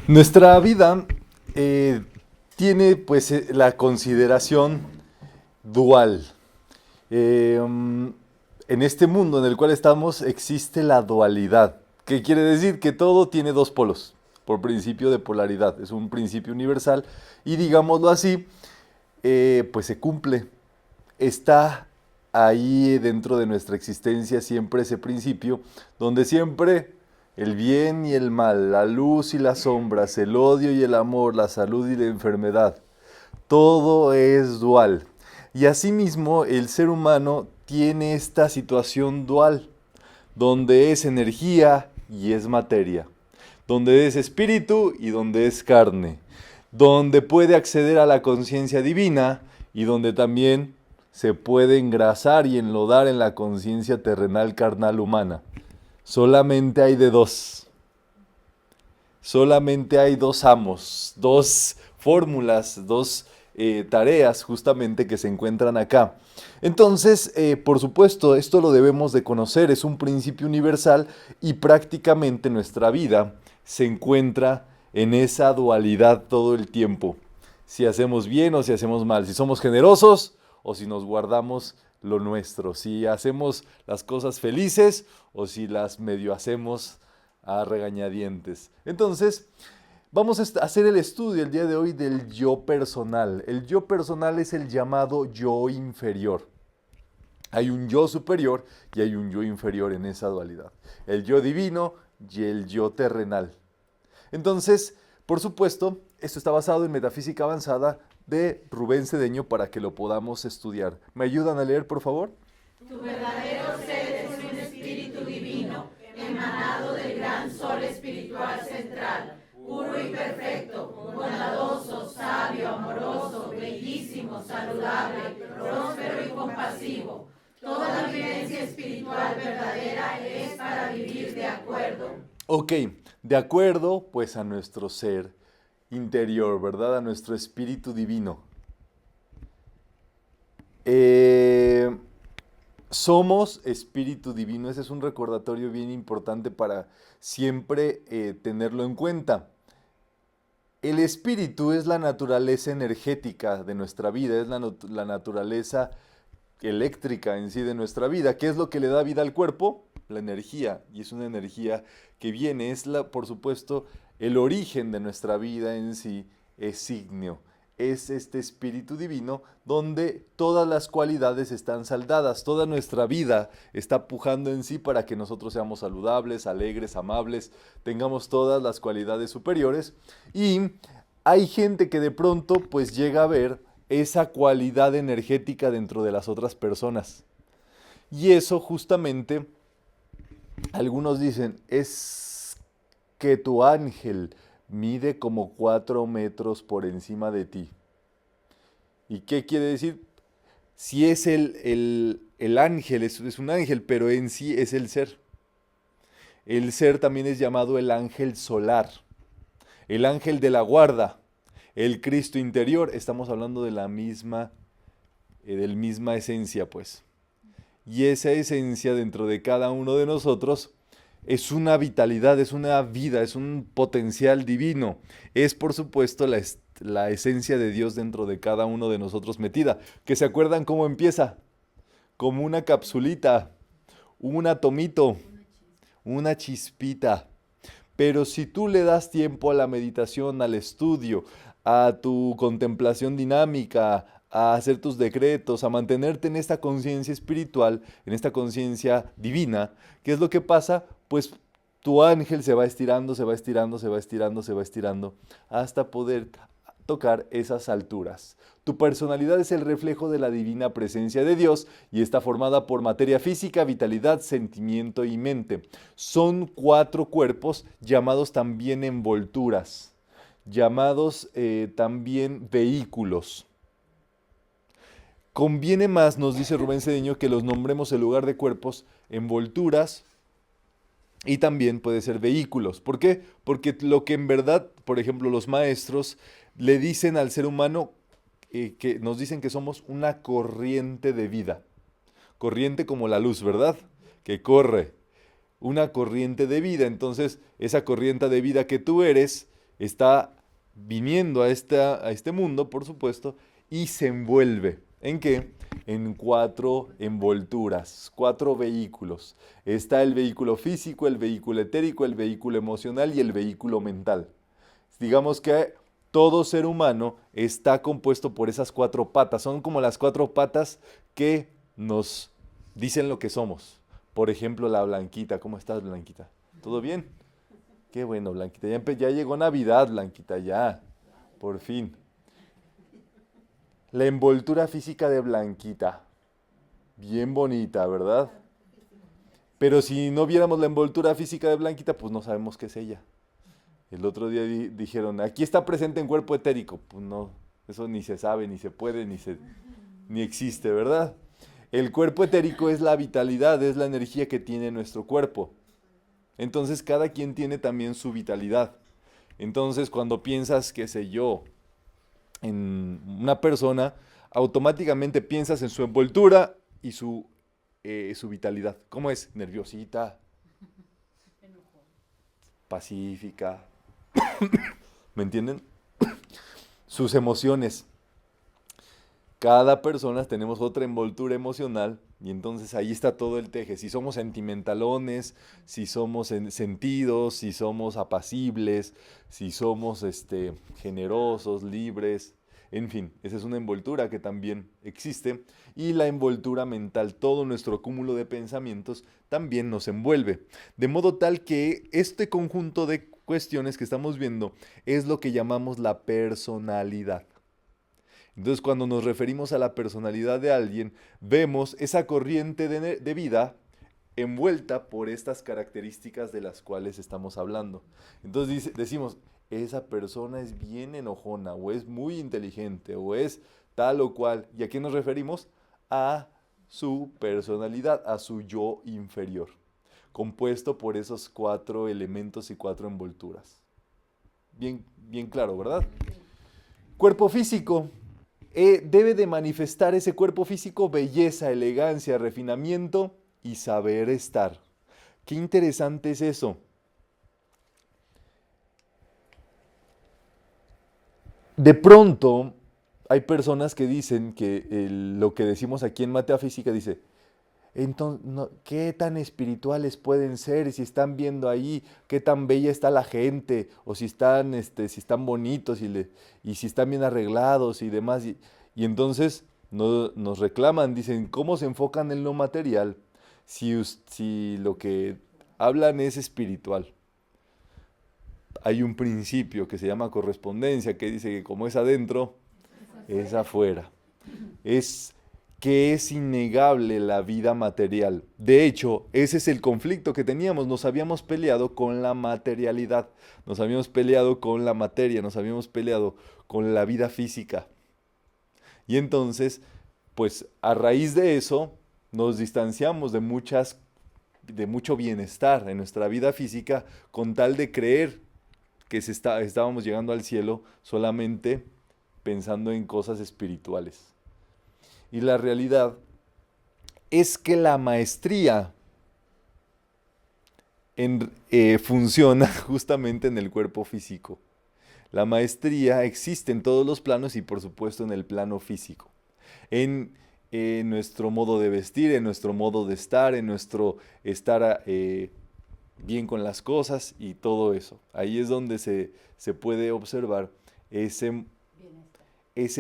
Nuestra vida tiene pues la consideración dual. En este mundo en el cual estamos existe la dualidad, que quiere decir que todo tiene dos polos, por principio de polaridad. Es un principio universal y digámoslo así, pues se cumple. Está ahí dentro de nuestra existencia siempre ese principio, donde siempre el bien y el mal, la luz y las sombras, el odio y el amor, la salud y la enfermedad, todo es dual. Y asimismo el ser humano tiene esta situación dual, donde es energía y es materia, donde es espíritu y donde es carne, donde puede acceder a la conciencia divina y donde también se puede engrasar y enlodar en la conciencia terrenal carnal humana. Solamente hay de dos. Solamente hay dos amos, dos fórmulas, dos tareas justamente que se encuentran acá. Entonces, por supuesto, esto lo debemos de conocer, es un principio universal y prácticamente nuestra vida se encuentra en esa dualidad todo el tiempo. Si hacemos bien o si hacemos mal, si somos generosos o si nos guardamos lo nuestro, si hacemos las cosas felices o si las medio hacemos a regañadientes. Entonces, vamos a hacer el estudio el día de hoy del yo personal. El yo personal es el llamado yo inferior. Hay un yo superior y hay un yo inferior en esa dualidad. El yo divino y el yo terrenal. Entonces, por supuesto, esto está basado en metafísica avanzada de Rubén Cedeño para que lo podamos estudiar. ¿Me ayudan a leer, por favor? Tu verdadero ser es un espíritu divino, emanado del gran sol espiritual central, puro y perfecto, bondadoso, sabio, amoroso, bellísimo, saludable, próspero y compasivo. Toda la vivencia espiritual verdadera es para vivir de acuerdo. Ok, de acuerdo pues a nuestro ser interior, ¿verdad? A nuestro espíritu divino. Eh, Somos espíritu divino, ese es un recordatorio bien importante para siempre tenerlo en cuenta. El espíritu es la naturaleza energética de nuestra vida, es la naturaleza eléctrica en sí de nuestra vida. ¿Qué es lo que le da vida al cuerpo? La energía, y es una energía que viene, por supuesto, el origen de nuestra vida en sí, es ígneo. Es este espíritu divino donde todas las cualidades están saldadas, toda nuestra vida está pujando en sí para que nosotros seamos saludables, alegres, amables, tengamos todas las cualidades superiores. Y hay gente que de pronto pues llega a ver esa cualidad energética dentro de las otras personas. Y eso justamente, algunos dicen, es que tu ángel mide como 4 metros por encima de ti. ¿Y qué quiere decir? Si es el ángel, es un ángel, pero en sí es el ser. El ser también es llamado el ángel solar, el ángel de la guarda, el Cristo interior. Estamos hablando de misma esencia, pues. Y esa esencia dentro de cada uno de nosotros es una vitalidad, es una vida, es un potencial divino. Es por supuesto la esencia de Dios dentro de cada uno de nosotros metida. ¿Que se acuerdan cómo empieza? Como una capsulita, un atomito, una chispita. Pero si tú le das tiempo a la meditación, al estudio, a tu contemplación dinámica, a hacer tus decretos, a mantenerte en esta conciencia espiritual, en esta conciencia divina, ¿qué es lo que pasa? Pues tu ángel se va estirando, se va estirando, se va estirando, se va estirando, hasta poder tocar esas alturas. Tu personalidad es el reflejo de la divina presencia de Dios y está formada por materia física, vitalidad, sentimiento y mente. Son 4 cuerpos llamados también envolturas, llamados también vehículos. Conviene más, nos dice Rubén Cedeño, que los nombremos en lugar de cuerpos, envolturas y también puede ser vehículos. ¿Por qué? Porque lo que en verdad, por ejemplo, los maestros le dicen al ser humano que nos dicen que somos una corriente de vida. Corriente como la luz, ¿verdad? Que corre. Una corriente de vida. Entonces, esa corriente de vida que tú eres, está viniendo a este mundo, por supuesto, y se envuelve. ¿En qué? En 4 envolturas, 4 vehículos. Está el vehículo físico, el vehículo etérico, el vehículo emocional y el vehículo mental. Digamos que todo ser humano está compuesto por esas 4 patas. Son como las 4 patas que nos dicen lo que somos. Por ejemplo, la Blanquita. ¿Cómo estás, Blanquita? ¿Todo bien? Qué bueno, Blanquita. Ya llegó Navidad, Blanquita, ya. Por fin. La envoltura física de Blanquita. Bien bonita, ¿verdad? Pero si no viéramos la envoltura física de Blanquita, pues no sabemos qué es ella. El otro día dijeron, aquí está presente en cuerpo etérico. Pues no, eso ni se sabe, ni se puede, ni existe, ¿verdad? El cuerpo etérico es la vitalidad, es la energía que tiene nuestro cuerpo. Entonces cada quien tiene también su vitalidad. Entonces cuando piensas, qué sé yo, en una persona, automáticamente piensas en su envoltura y su vitalidad. ¿Cómo es? Nerviosita, pacífica. ¿Me entienden? Sus emociones. Cada persona tenemos otra envoltura emocional y entonces ahí está todo el teje. Si somos sentimentalones, si somos sentidos, si somos apacibles, si somos generosos, libres, en fin, esa es una envoltura que también existe. Y la envoltura mental, todo nuestro cúmulo de pensamientos también nos envuelve. De modo tal que este conjunto de cuestiones que estamos viendo es lo que llamamos la personalidad. Entonces, cuando nos referimos a la personalidad de alguien, vemos esa corriente de vida envuelta por estas características de las cuales estamos hablando. Entonces decimos, esa persona es bien enojona, o es muy inteligente, o es tal o cual. ¿Y a qué nos referimos? A su personalidad, a su yo inferior, compuesto por esos 4 elementos y 4 envolturas. Bien, bien claro, ¿verdad? Cuerpo físico. Debe de manifestar ese cuerpo físico belleza, elegancia, refinamiento y saber estar. Qué interesante es eso. De pronto hay personas que dicen que lo que decimos aquí en Matea Física dice, entonces, ¿qué tan espirituales pueden ser? Si están viendo ahí, qué tan bella está la gente, o si están bonitos y si están bien arreglados y demás. Y entonces nos reclaman, dicen, ¿cómo se enfocan en lo material si lo que hablan es espiritual? Hay un principio que se llama correspondencia, que dice que como es adentro, es afuera. Es que es innegable la vida material. De hecho, ese es el conflicto que teníamos. Nos habíamos peleado con la materialidad, nos habíamos peleado con la materia, nos habíamos peleado con la vida física. Y entonces, pues a raíz de eso, nos distanciamos de mucho bienestar en nuestra vida física con tal de creer que estábamos llegando al cielo solamente pensando en cosas espirituales. Y la realidad es que la maestría funciona justamente en el cuerpo físico. La maestría existe en todos los planos y por supuesto en el plano físico. En nuestro modo de vestir, en nuestro modo de estar, en nuestro estar bien con las cosas y todo eso. Ahí es donde se puede observar ese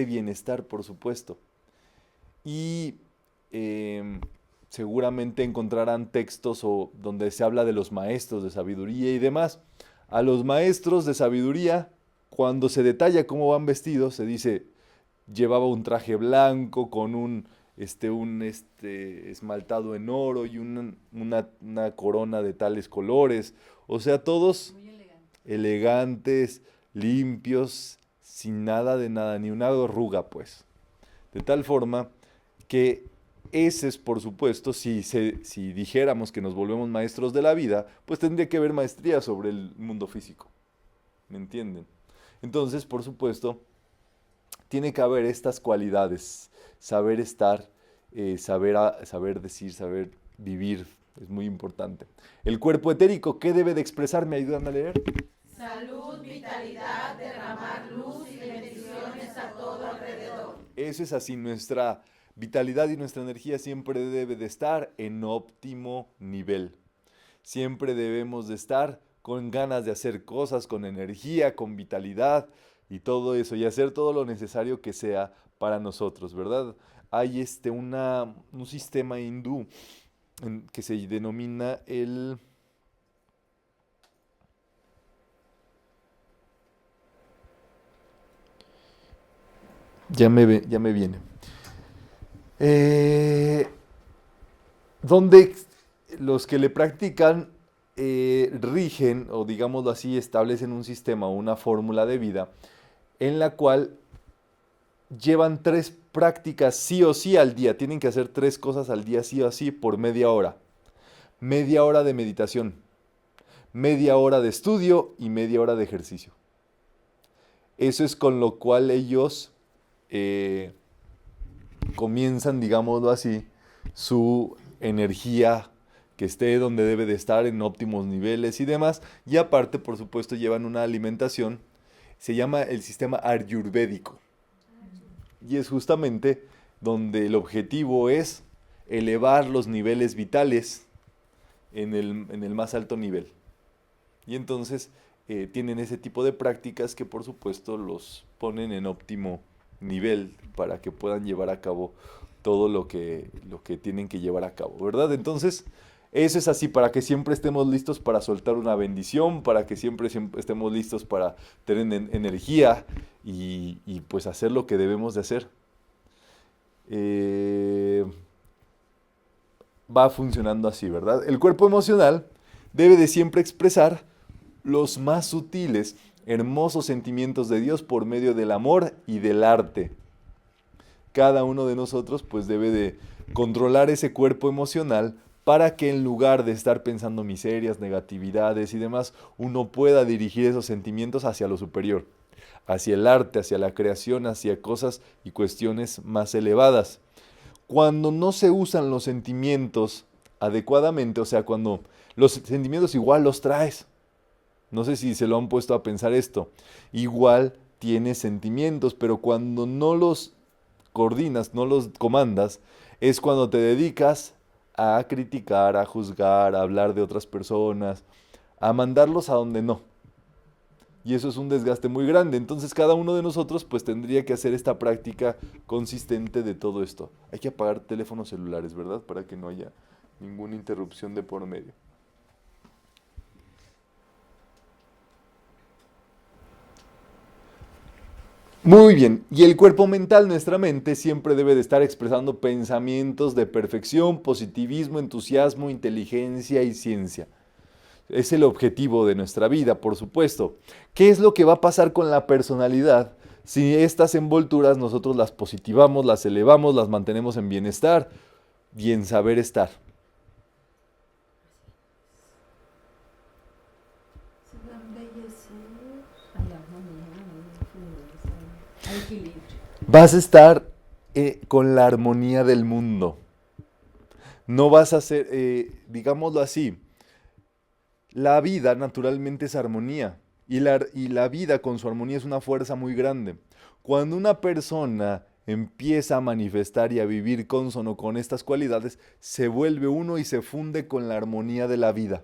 bienestar, por supuesto. Y seguramente encontrarán textos donde se habla de los maestros de sabiduría y demás. A los maestros de sabiduría, cuando se detalla cómo van vestidos, se dice, llevaba un traje blanco con un esmaltado en oro y una corona de tales colores. O sea, todos elegantes, limpios, sin nada de nada, ni una arruga, pues. De tal forma que ese es, por supuesto, si dijéramos que nos volvemos maestros de la vida, pues tendría que haber maestría sobre el mundo físico. ¿Me entienden? Entonces, por supuesto, tiene que haber estas cualidades, saber estar, saber decir, saber vivir, es muy importante. El cuerpo etérico, ¿qué debe de expresar? ¿Me ayudan a leer? Salud, vitalidad, derramar luz y bendiciones a todo alrededor. Eso es así, nuestra vitalidad y nuestra energía siempre debe de estar en óptimo nivel. Siempre debemos de estar con ganas de hacer cosas, con energía, con vitalidad y todo eso, y hacer todo lo necesario que sea para nosotros, ¿verdad? Hay un sistema hindú que se denomina el... Ya me viene. Donde los que le practican rigen, o digámoslo así, establecen un sistema o una fórmula de vida en la cual llevan 3 prácticas sí o sí al día. Tienen que hacer 3 cosas al día sí o sí por media hora. Media hora de meditación, media hora de estudio y media hora de ejercicio. Eso es con lo cual ellos comienzan, digámoslo así, su energía que esté donde debe de estar en óptimos niveles y demás. Y aparte, por supuesto, llevan una alimentación, se llama el sistema ayurvédico. Y es justamente donde el objetivo es elevar los niveles vitales en el más alto nivel. Y entonces tienen ese tipo de prácticas que por supuesto los ponen en óptimo nivel para que puedan llevar a cabo todo lo que tienen que llevar a cabo, ¿verdad? Entonces, eso es así, para que siempre estemos listos para soltar una bendición, para que siempre estemos listos para tener energía y pues hacer lo que debemos de hacer. Va funcionando así, ¿verdad? El cuerpo emocional debe de siempre expresar los más sutiles, hermosos sentimientos de Dios por medio del amor y del arte. Cada uno de nosotros pues debe de controlar ese cuerpo emocional para que en lugar de estar pensando miserias, negatividades y demás, uno pueda dirigir esos sentimientos hacia lo superior, hacia el arte, hacia la creación, hacia cosas y cuestiones más elevadas. Cuando no se usan los sentimientos adecuadamente, o sea, cuando los sentimientos igual los traes, no sé si se lo han puesto a pensar esto, igual tienes sentimientos, pero cuando no los coordinas, no los comandas, es cuando te dedicas a criticar, a juzgar, a hablar de otras personas, a mandarlos a donde no. Y eso es un desgaste muy grande. Entonces cada uno de nosotros pues tendría que hacer esta práctica consistente de todo esto. Hay que apagar teléfonos celulares, ¿verdad? Para que no haya ninguna interrupción de por medio. Muy bien, y el cuerpo mental, nuestra mente, siempre debe de estar expresando pensamientos de perfección, positivismo, entusiasmo, inteligencia y ciencia. Es el objetivo de nuestra vida, por supuesto. ¿Qué es lo que va a pasar con la personalidad si estas envolturas nosotros las positivamos, las elevamos, las mantenemos en bienestar y en saber estar? Se va a embellecer. Hay armonía, hay fluidez, hay equilibrio. Vas a estar con la armonía del mundo. No vas a ser, digámoslo así, la vida naturalmente es armonía y la vida con su armonía es una fuerza muy grande. Cuando una persona empieza a manifestar y a vivir cónsono con estas cualidades, se vuelve uno y se funde con la armonía de la vida.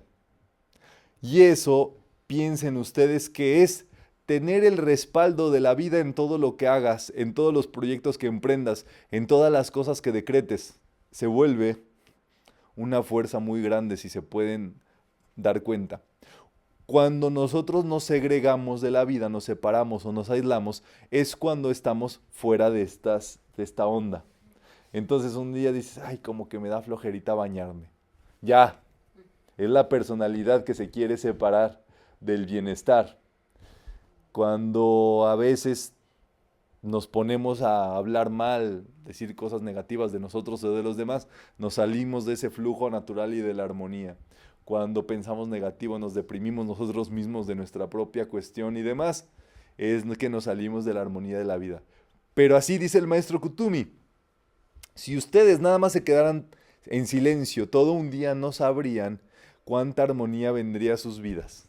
Y eso, piensen ustedes que es tener el respaldo de la vida en todo lo que hagas, en todos los proyectos que emprendas, en todas las cosas que decretes. Se vuelve una fuerza muy grande si se pueden dar cuenta. Cuando nosotros nos segregamos de la vida, nos separamos o nos aislamos, es cuando estamos fuera de esta onda. Entonces un día dices, ay, como que me da flojerita bañarme. Ya, es la personalidad que se quiere separar del bienestar. Cuando a veces nos ponemos a hablar mal, decir cosas negativas de nosotros o de los demás, nos salimos de ese flujo natural y de la armonía. Cuando pensamos negativo, nos deprimimos nosotros mismos de nuestra propia cuestión y demás, es que nos salimos de la armonía de la vida. Pero así dice el maestro Kutumi, si ustedes nada más se quedaran en silencio todo un día, no sabrían cuánta armonía vendría a sus vidas.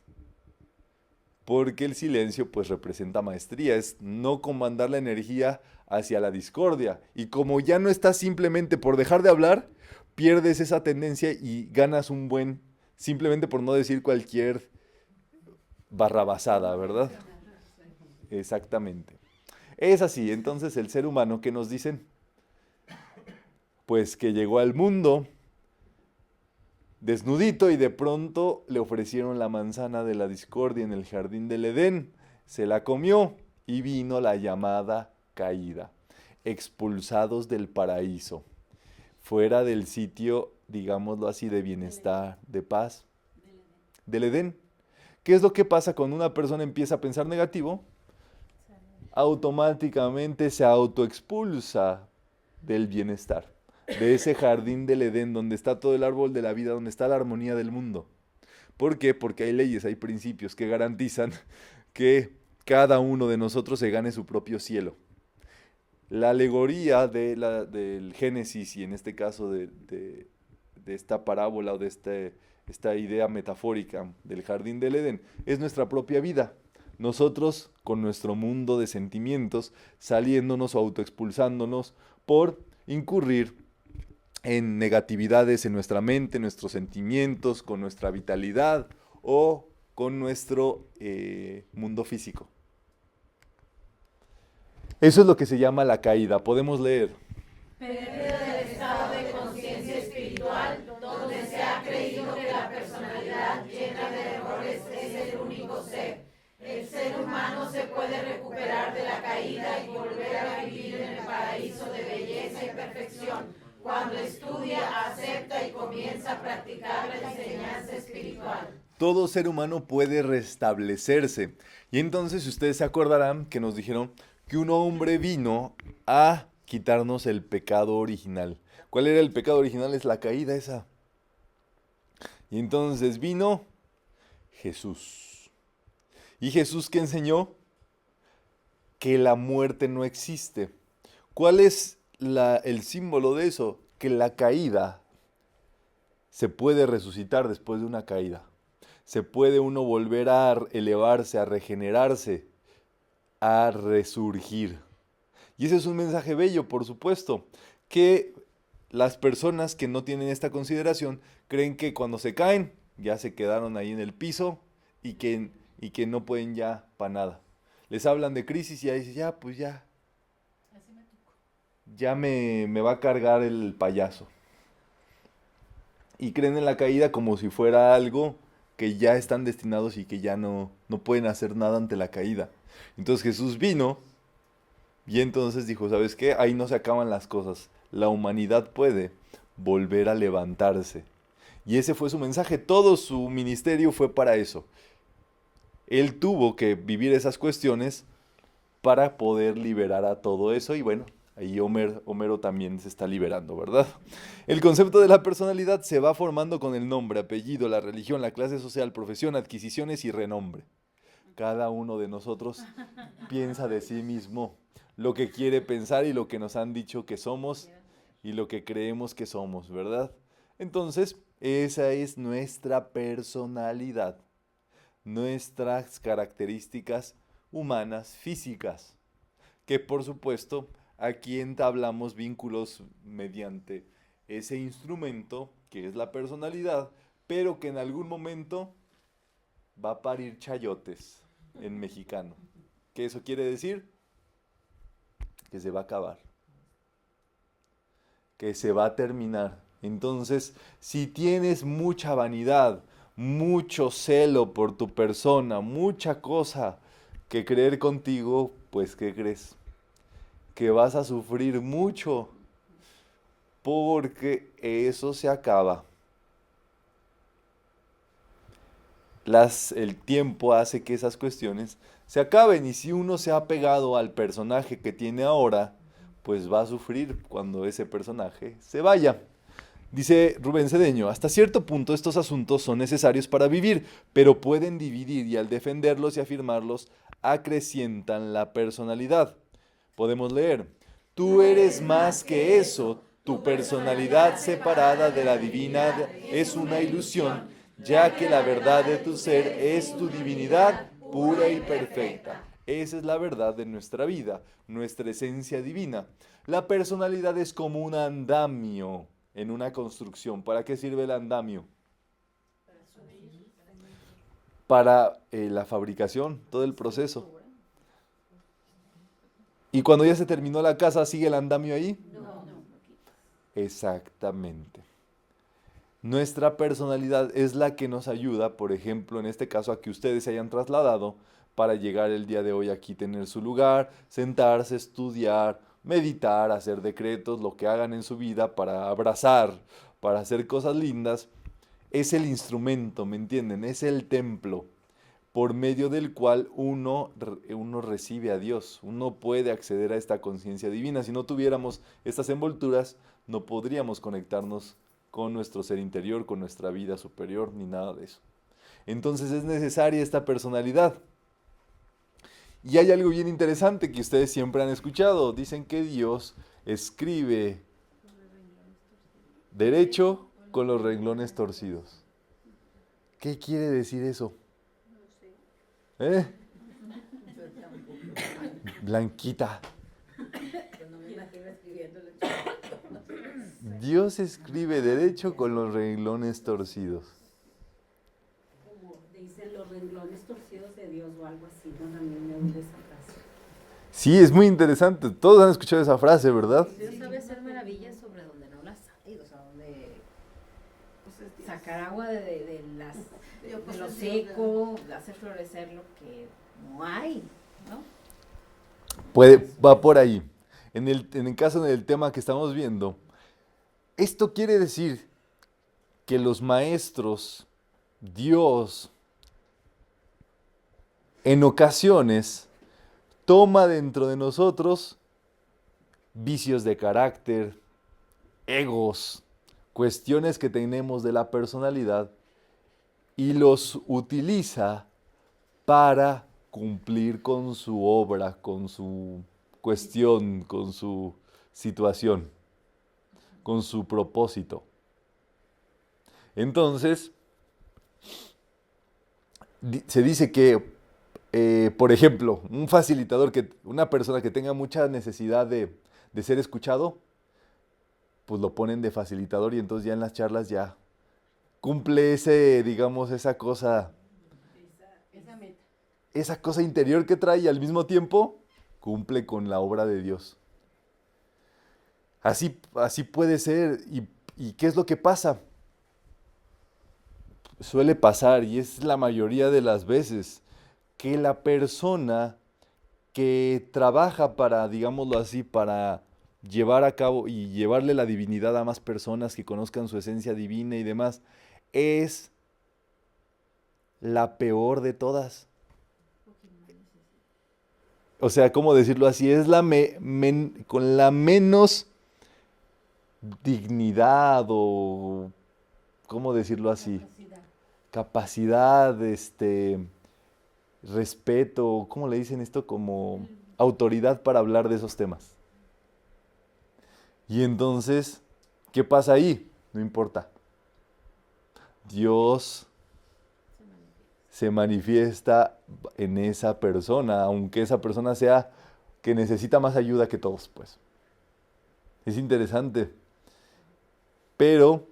porque el silencio pues representa maestría, es no comandar la energía hacia la discordia. Y como ya no estás simplemente por dejar de hablar, pierdes esa tendencia y ganas un buen, simplemente por no decir cualquier barrabasada, ¿verdad? Exactamente. Es así, entonces el ser humano, ¿qué nos dicen? Pues que llegó al mundo desnudito y de pronto le ofrecieron la manzana de la discordia en el jardín del Edén, se la comió y vino la llamada caída, expulsados del paraíso, fuera del sitio, digámoslo así, de bienestar, de paz, del Edén. ¿Qué es lo que pasa cuando una persona empieza a pensar negativo? Automáticamente se autoexpulsa del bienestar, de ese jardín del Edén donde está todo el árbol de la vida, donde está la armonía del mundo. ¿Por qué? Porque hay leyes, hay principios que garantizan que cada uno de nosotros se gane su propio cielo. La alegoría del Génesis y en este caso de esta parábola o de esta idea metafórica del jardín del Edén es nuestra propia vida. Nosotros con nuestro mundo de sentimientos saliéndonos o autoexpulsándonos por incurrir en negatividades en nuestra mente, nuestros sentimientos, con nuestra vitalidad o con nuestro mundo físico. Eso es lo que se llama la caída. Podemos leer. Pérdida del estado de conciencia espiritual, donde se ha creído que la personalidad llena de errores es el único ser. El ser humano se puede recuperar de la caída y volver a vivir en el paraíso de belleza y perfección cuando estudia, acepta y comienza a practicar la enseñanza espiritual. Todo ser humano puede restablecerse. Y entonces ustedes se acordarán que nos dijeron que un hombre vino a quitarnos el pecado original. ¿Cuál era el pecado original? Es la caída esa. Y entonces vino Jesús. ¿Y Jesús qué enseñó? Que la muerte no existe. ¿Cuál es el símbolo de eso? Que la caída se puede resucitar después de una caída. Se puede uno volver a elevarse, a regenerarse, a resurgir. Y ese es un mensaje bello, por supuesto, que las personas que no tienen esta consideración creen que cuando se caen ya se quedaron ahí en el piso y que no pueden ya para nada. Les hablan de crisis y ya dicen, ya, pues ya. Ya me va a cargar el payaso. Y creen en la caída como si fuera algo que ya están destinados y que ya no pueden hacer nada ante la caída. Entonces Jesús vino y entonces dijo, ¿sabes qué? Ahí no se acaban las cosas. La humanidad puede volver a levantarse. Y ese fue su mensaje. Todo su ministerio fue para eso. Él tuvo que vivir esas cuestiones para poder liberar a todo eso. Y bueno, ahí Homero también se está liberando, ¿verdad? El concepto de la personalidad se va formando con el nombre, apellido, la religión, la clase social, profesión, adquisiciones y renombre. Cada uno de nosotros piensa de sí mismo lo que quiere pensar y lo que nos han dicho que somos y lo que creemos que somos, ¿verdad? Entonces, esa es nuestra personalidad, nuestras características humanas, físicas, que por supuesto aquí entablamos vínculos mediante ese instrumento que es la personalidad, pero que en algún momento va a parir chayotes en mexicano. ¿Qué eso quiere decir? Que se va a acabar, que se va a terminar. Entonces, si tienes mucha vanidad, mucho celo por tu persona, mucha cosa que creer contigo, pues ¿qué crees? Que vas a sufrir mucho, porque eso se acaba. El tiempo hace que esas cuestiones se acaben, y si uno se ha pegado al personaje que tiene ahora, pues va a sufrir cuando ese personaje se vaya. Dice Rubén Cedeño, hasta cierto punto estos asuntos son necesarios para vivir, pero pueden dividir y al defenderlos y afirmarlos acrecientan la personalidad. Podemos leer, tú eres más que eso, tu personalidad separada de la divina es una ilusión, ya que la verdad de tu ser es tu divinidad pura y perfecta. Esa es la verdad de nuestra vida, nuestra esencia divina. La personalidad es como un andamio en una construcción. ¿Para qué sirve el andamio? Para la fabricación, todo el proceso. Y cuando ya se terminó la casa, ¿sigue el andamio ahí? No. Exactamente. Nuestra personalidad es la que nos ayuda, por ejemplo, en este caso, a que ustedes se hayan trasladado para llegar el día de hoy aquí, tener su lugar, sentarse, estudiar, meditar, hacer decretos, lo que hagan en su vida para abrazar, para hacer cosas lindas. Es el instrumento, ¿me entienden? Es el templo por medio del cual uno recibe a Dios, uno puede acceder a esta conciencia divina. Si no tuviéramos estas envolturas, no podríamos conectarnos con nuestro ser interior, con nuestra vida superior, ni nada de eso. Entonces es necesaria esta personalidad. Y hay algo bien interesante que ustedes siempre han escuchado. Dicen que Dios escribe derecho con los renglones torcidos. ¿Qué quiere decir eso? ¿Eh? Blanquita. Dios escribe derecho con los renglones torcidos. Como dicen los renglones torcidos de Dios o algo así, ¿no? También me gusta esa frase. Sí, es muy interesante. Todos han escuchado esa frase, ¿verdad? Dios sabe hacer maravillas sobre donde no las hay, o sea, donde sacar agua de lo seco, hacer florecer lo que no hay, ¿no? Va por ahí. En el caso del tema que estamos viendo, esto quiere decir que los maestros, Dios, en ocasiones toma dentro de nosotros vicios de carácter, egos, cuestiones que tenemos de la personalidad y los utiliza para cumplir con su obra, con su cuestión, con su situación, con su propósito. Entonces, se dice que, por ejemplo, un facilitador, una persona que tenga mucha necesidad de ser escuchado, pues lo ponen de facilitador y entonces ya en las charlas ya cumple esa cosa, esa cosa interior que trae y al mismo tiempo cumple con la obra de Dios. Así puede ser. ¿Y qué es lo que pasa? Suele pasar, y es la mayoría de las veces, que la persona que trabaja para, digámoslo así, para llevar a cabo y llevarle la divinidad a más personas que conozcan su esencia divina y demás, es la peor de todas. O sea, ¿cómo decirlo así? Es con la menos dignidad o, ¿cómo decirlo así? Capacidad, respeto, ¿cómo le dicen esto? Como autoridad para hablar de esos temas. Y entonces, ¿qué pasa ahí? No importa. Dios se manifiesta en esa persona, aunque esa persona sea que necesita más ayuda que todos, pues. Es interesante. Pero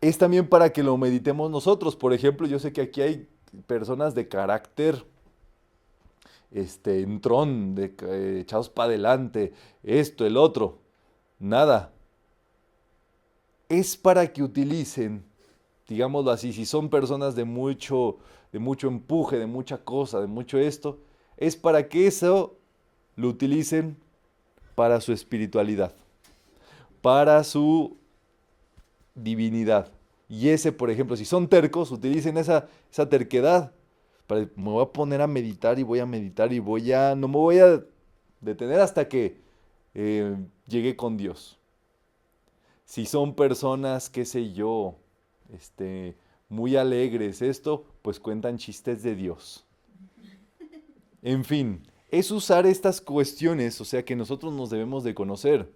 es también para que lo meditemos nosotros. Por ejemplo, yo sé que aquí hay personas de carácter entrón, echados para adelante, esto, el otro. Nada. Es para que utilicen, digámoslo así, si son personas de mucho empuje, de mucha cosa, de mucho esto, es para que eso lo utilicen para su espiritualidad, para su divinidad. Y por ejemplo, si son tercos, utilicen esa terquedad. Me voy a poner a meditar y voy a meditar y no me voy a detener hasta que llegue con Dios. Si son personas, qué sé yo, muy alegres, pues cuentan chistes de Dios. En fin, es usar estas cuestiones, o sea que nosotros nos debemos de conocer.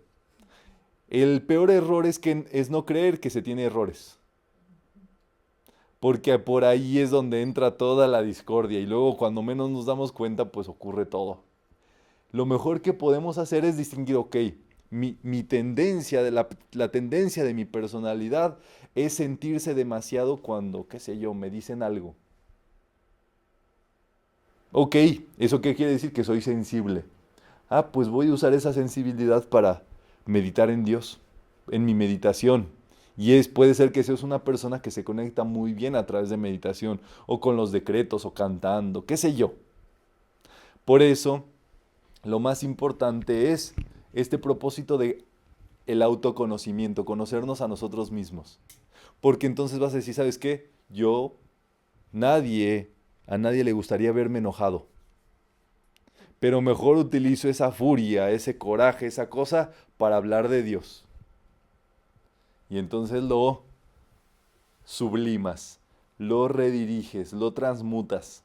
El peor error es no creer que se tiene errores. porque por ahí es donde entra toda la discordia y luego cuando menos nos damos cuenta, pues ocurre todo. Lo mejor que podemos hacer es distinguir, ok, mi tendencia, la tendencia de mi personalidad es sentirse demasiado cuando, qué sé yo, me dicen algo. Ok, ¿eso qué quiere decir? Que soy sensible. Ah, pues voy a usar esa sensibilidad para meditar en Dios, en mi meditación. Puede ser que seas una persona que se conecta muy bien a través de meditación, o con los decretos, o cantando, qué sé yo. Por eso, lo más importante es este propósito de el autoconocimiento, conocernos a nosotros mismos. Porque entonces vas a decir, ¿sabes qué? A nadie le gustaría verme enojado. Pero mejor utilizo esa furia, ese coraje, esa cosa para hablar de Dios. Y entonces lo sublimas, lo rediriges, lo transmutas.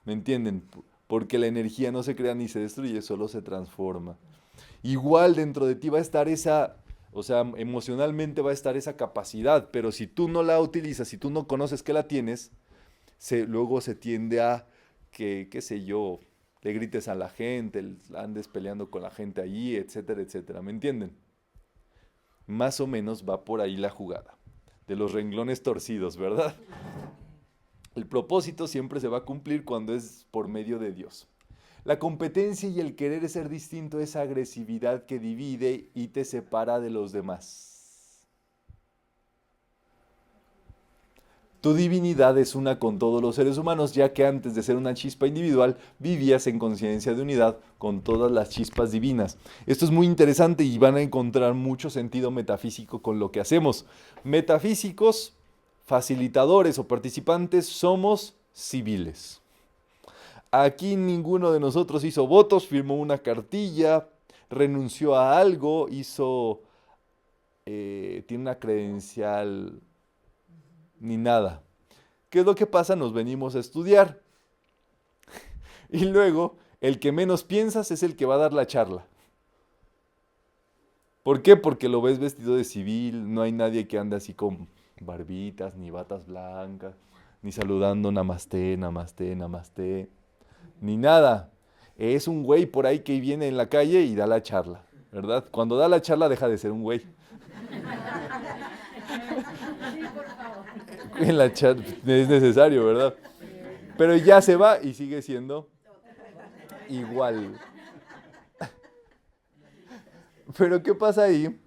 ¿Me entienden? Porque la energía no se crea ni se destruye, solo se transforma. Igual dentro de ti va a estar emocionalmente va a estar esa capacidad, pero si tú no la utilizas, si tú no conoces que la tienes, luego se tiende a que, qué sé yo, le grites a la gente, andes peleando con la gente allí, etcétera, etcétera. ¿Me entienden? Más o menos va por ahí la jugada de los renglones torcidos, ¿verdad? El propósito siempre se va a cumplir cuando es por medio de Dios. La competencia y el querer ser distinto es agresividad que divide y te separa de los demás. Tu divinidad es una con todos los seres humanos, ya que antes de ser una chispa individual, vivías en conciencia de unidad con todas las chispas divinas. Esto es muy interesante y van a encontrar mucho sentido metafísico con lo que hacemos. Metafísicos, facilitadores o participantes, somos civiles. Aquí ninguno de nosotros hizo votos, firmó una cartilla, renunció a algo, tiene una credencial, ni nada. ¿Qué es lo que pasa? Nos venimos a estudiar. Y luego, el que menos piensas es el que va a dar la charla. ¿Por qué? Porque lo ves vestido de civil, no hay nadie que ande así con barbitas, ni batas blancas, ni saludando namaste, namaste, namaste, ni nada. Es un güey por ahí que viene en la calle y da la charla, ¿verdad? Cuando da la charla deja de ser un güey. En la charla es necesario, ¿verdad? Pero ya se va y sigue siendo igual. Pero ¿qué pasa ahí?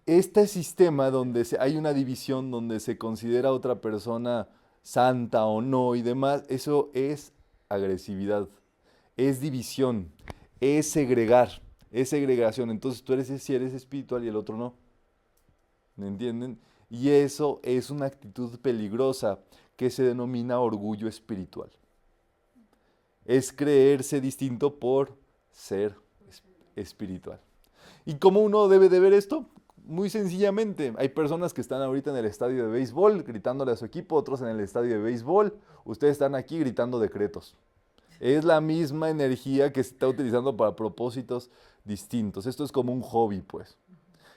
Este sistema donde hay una división, donde se considera a otra persona santa o no y demás, eso es agresividad, es división, es segregar, es segregación. Entonces tú si eres espiritual y el otro no. ¿Me entienden? Y eso es una actitud peligrosa que se denomina orgullo espiritual. Es creerse distinto por ser espiritual. ¿Y cómo uno debe de ver esto? Muy sencillamente, hay personas que están ahorita en el estadio de béisbol gritándole a su equipo, otros en el estadio de béisbol, ustedes están aquí gritando decretos. Es la misma energía que se está utilizando para propósitos distintos. Esto es como un hobby, pues.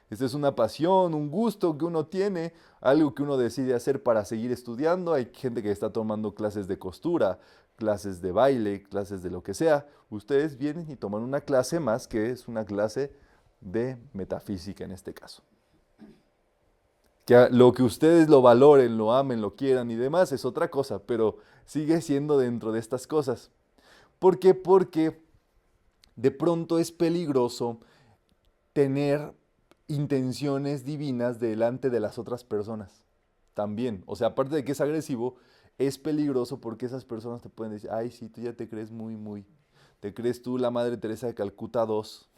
Esta es una pasión, un gusto que uno tiene, algo que uno decide hacer para seguir estudiando. Hay gente que está tomando clases de costura, clases de baile, clases de lo que sea. Ustedes vienen y toman una clase más, que es una clase de metafísica en este caso. Que lo que ustedes lo valoren, lo amen, lo quieran y demás es otra cosa, pero sigue siendo dentro de estas cosas. ¿Por qué? Porque de pronto es peligroso tener intenciones divinas delante de las otras personas. También, o sea, aparte de que es agresivo, es peligroso porque esas personas te pueden decir, ay, sí, tú ya te crees te crees tú la Madre Teresa de Calcuta 2,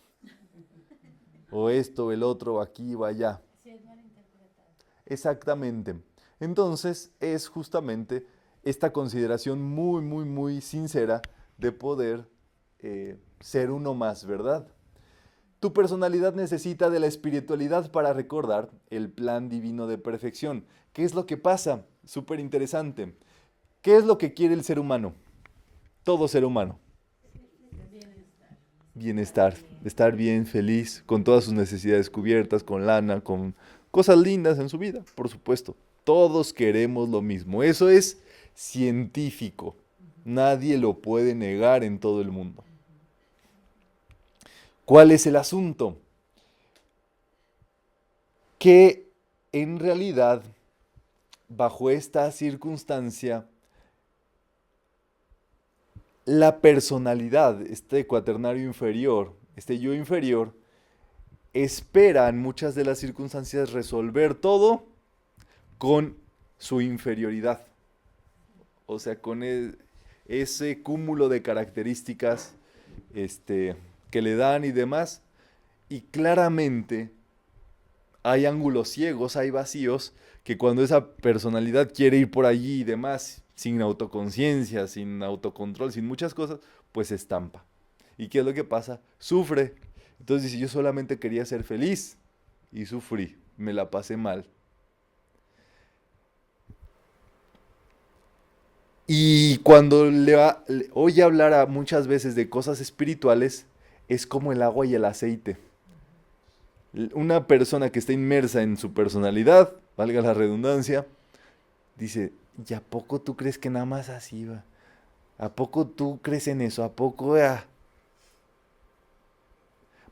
o esto, el otro, aquí o allá. Sí, es mal interpretado. Exactamente. Entonces, es justamente esta consideración muy, muy, muy sincera de poder ser uno más, ¿verdad? Tu personalidad necesita de la espiritualidad para recordar el plan divino de perfección. ¿Qué es lo que pasa? Súper interesante. ¿Qué es lo que quiere el ser humano? Todo ser humano. Bienestar. Estar bien, feliz, con todas sus necesidades cubiertas, con lana, con cosas lindas en su vida, por supuesto. Todos queremos lo mismo. Eso es científico. Nadie lo puede negar en todo el mundo. ¿Cuál es el asunto? Que en realidad, bajo esta circunstancia, la personalidad, este cuaternario inferior, este yo inferior, espera en muchas de las circunstancias resolver todo con su inferioridad. O sea, con ese cúmulo de características que le dan y demás. Y claramente hay ángulos ciegos, hay vacíos, que cuando esa personalidad quiere ir por allí y demás, sin autoconciencia, sin autocontrol, sin muchas cosas, pues se estampa. ¿Y qué es lo que pasa? Sufre. Entonces dice, yo solamente quería ser feliz y sufrí, me la pasé mal. Y cuando le oye hablar muchas veces de cosas espirituales, es como el agua y el aceite. Una persona que está inmersa en su personalidad, valga la redundancia, dice, ¿y a poco tú crees que nada más así va? ¿A poco tú crees en eso? ¿A poco?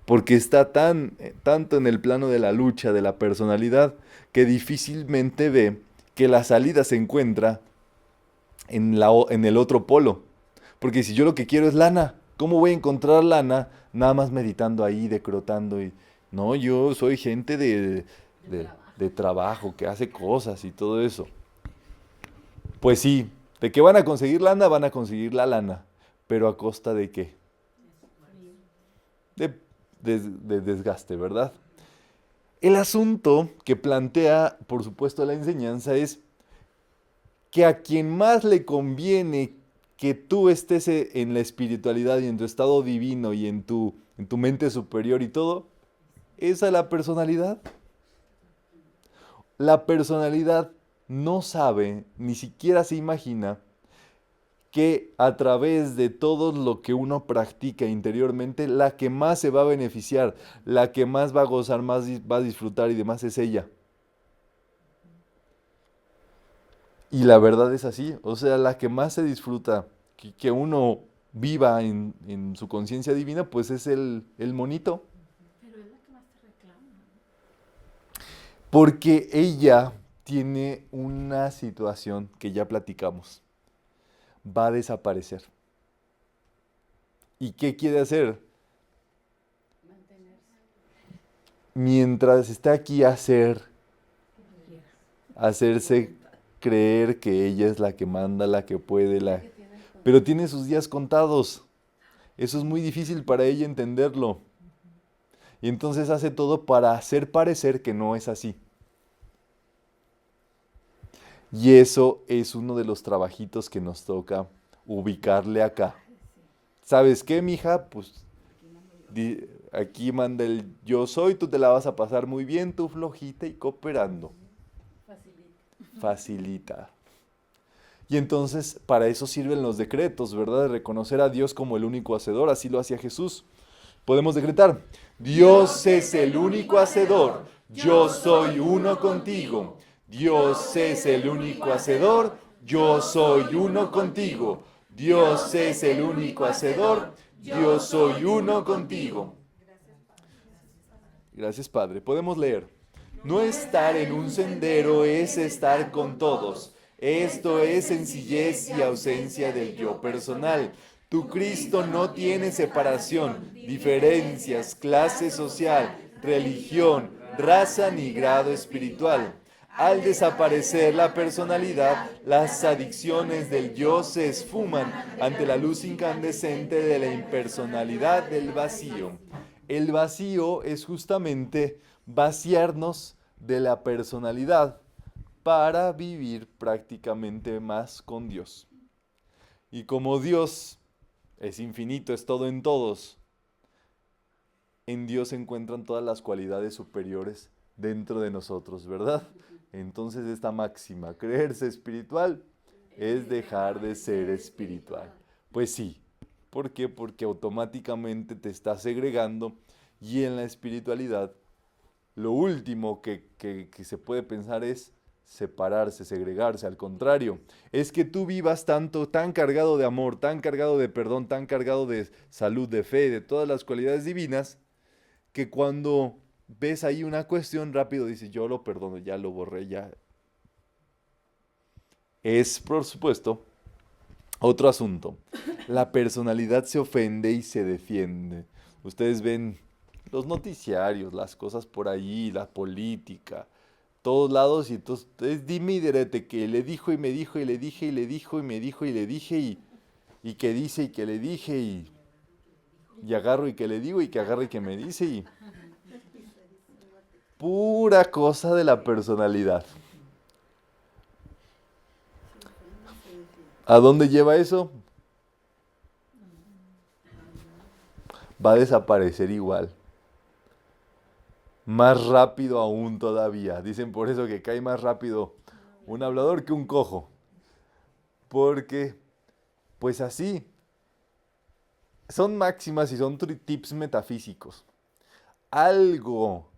Porque está tanto en el plano de la lucha de la personalidad que difícilmente ve que la salida se encuentra en el otro polo. Porque si yo lo que quiero es lana, ¿cómo voy a encontrar lana nada más meditando ahí, decrotando? No, yo soy gente de trabajo, que hace cosas y todo eso. Pues sí, de que van a conseguir lana, van a conseguir la lana. Pero ¿a costa de qué? De desgaste, ¿verdad? El asunto que plantea, por supuesto, la enseñanza es que a quien más le conviene que tú estés en la espiritualidad y en tu estado divino y en tu mente superior y todo, es a la personalidad. La personalidad no sabe, ni siquiera se imagina, que a través de todo lo que uno practica interiormente, la que más se va a beneficiar, la que más va a gozar, más va a disfrutar y demás es ella. Y la verdad es así, o sea, la que más se disfruta, que uno viva en su conciencia divina, pues es el monito. Pero es la que más te reclama. Porque ella tiene una situación que ya platicamos. Va a desaparecer. ¿Y qué quiere hacer? Mantenerse. Mientras está aquí hacerse creer que ella es la que manda, la que puede, pero tiene sus días contados. Eso es muy difícil para ella entenderlo. Y entonces hace todo para hacer parecer que no es así. Y eso es uno de los trabajitos que nos toca ubicarle acá. ¿Sabes qué, mija? Pues aquí manda el yo soy, tú te la vas a pasar muy bien, tú flojita y cooperando. Facilita. Y entonces para eso sirven los decretos, ¿verdad? De reconocer a Dios como el único hacedor, así lo hacía Jesús. Podemos decretar, Dios es el único hacedor, yo soy uno contigo. Dios es el único hacedor, yo soy uno contigo. Dios es el único hacedor, yo soy uno contigo. Gracias, Padre. Podemos leer. No estar en un sendero es estar con todos. Esto es sencillez y ausencia del yo personal. Tu Cristo no tiene separación, diferencias, clase social, religión, raza ni grado espiritual. Al desaparecer la personalidad, las adicciones del yo se esfuman ante la luz incandescente de la impersonalidad del vacío. El vacío es justamente vaciarnos de la personalidad para vivir prácticamente más con Dios. Y como Dios es infinito, es todo en todos, en Dios se encuentran todas las cualidades superiores dentro de nosotros, ¿verdad? Entonces esta máxima, creerse espiritual, es dejar de ser espiritual. Pues sí, ¿por qué? Porque automáticamente te estás segregando y en la espiritualidad lo último que se puede pensar es separarse, segregarse. Al contrario, es que tú vivas tanto, tan cargado de amor, tan cargado de perdón, tan cargado de salud, de fe, de todas las cualidades divinas, que cuando ves ahí una cuestión rápido dices, yo lo perdono, ya lo borré, ya. Es, por supuesto, otro asunto. La personalidad se ofende y se defiende. Ustedes ven los noticiarios, las cosas por ahí, la política, todos lados, y entonces es dime y direte que le dijo y me dijo y le dije y le dijo y me dijo y le dije y que dice y que le dije y agarro y que le digo y que agarro y que me dice y pura cosa de la personalidad. ¿A dónde lleva eso? Va a desaparecer igual. Más rápido aún todavía. Dicen por eso que cae más rápido un hablador que un cojo. Porque, pues así, son máximas y son tips metafísicos. Algo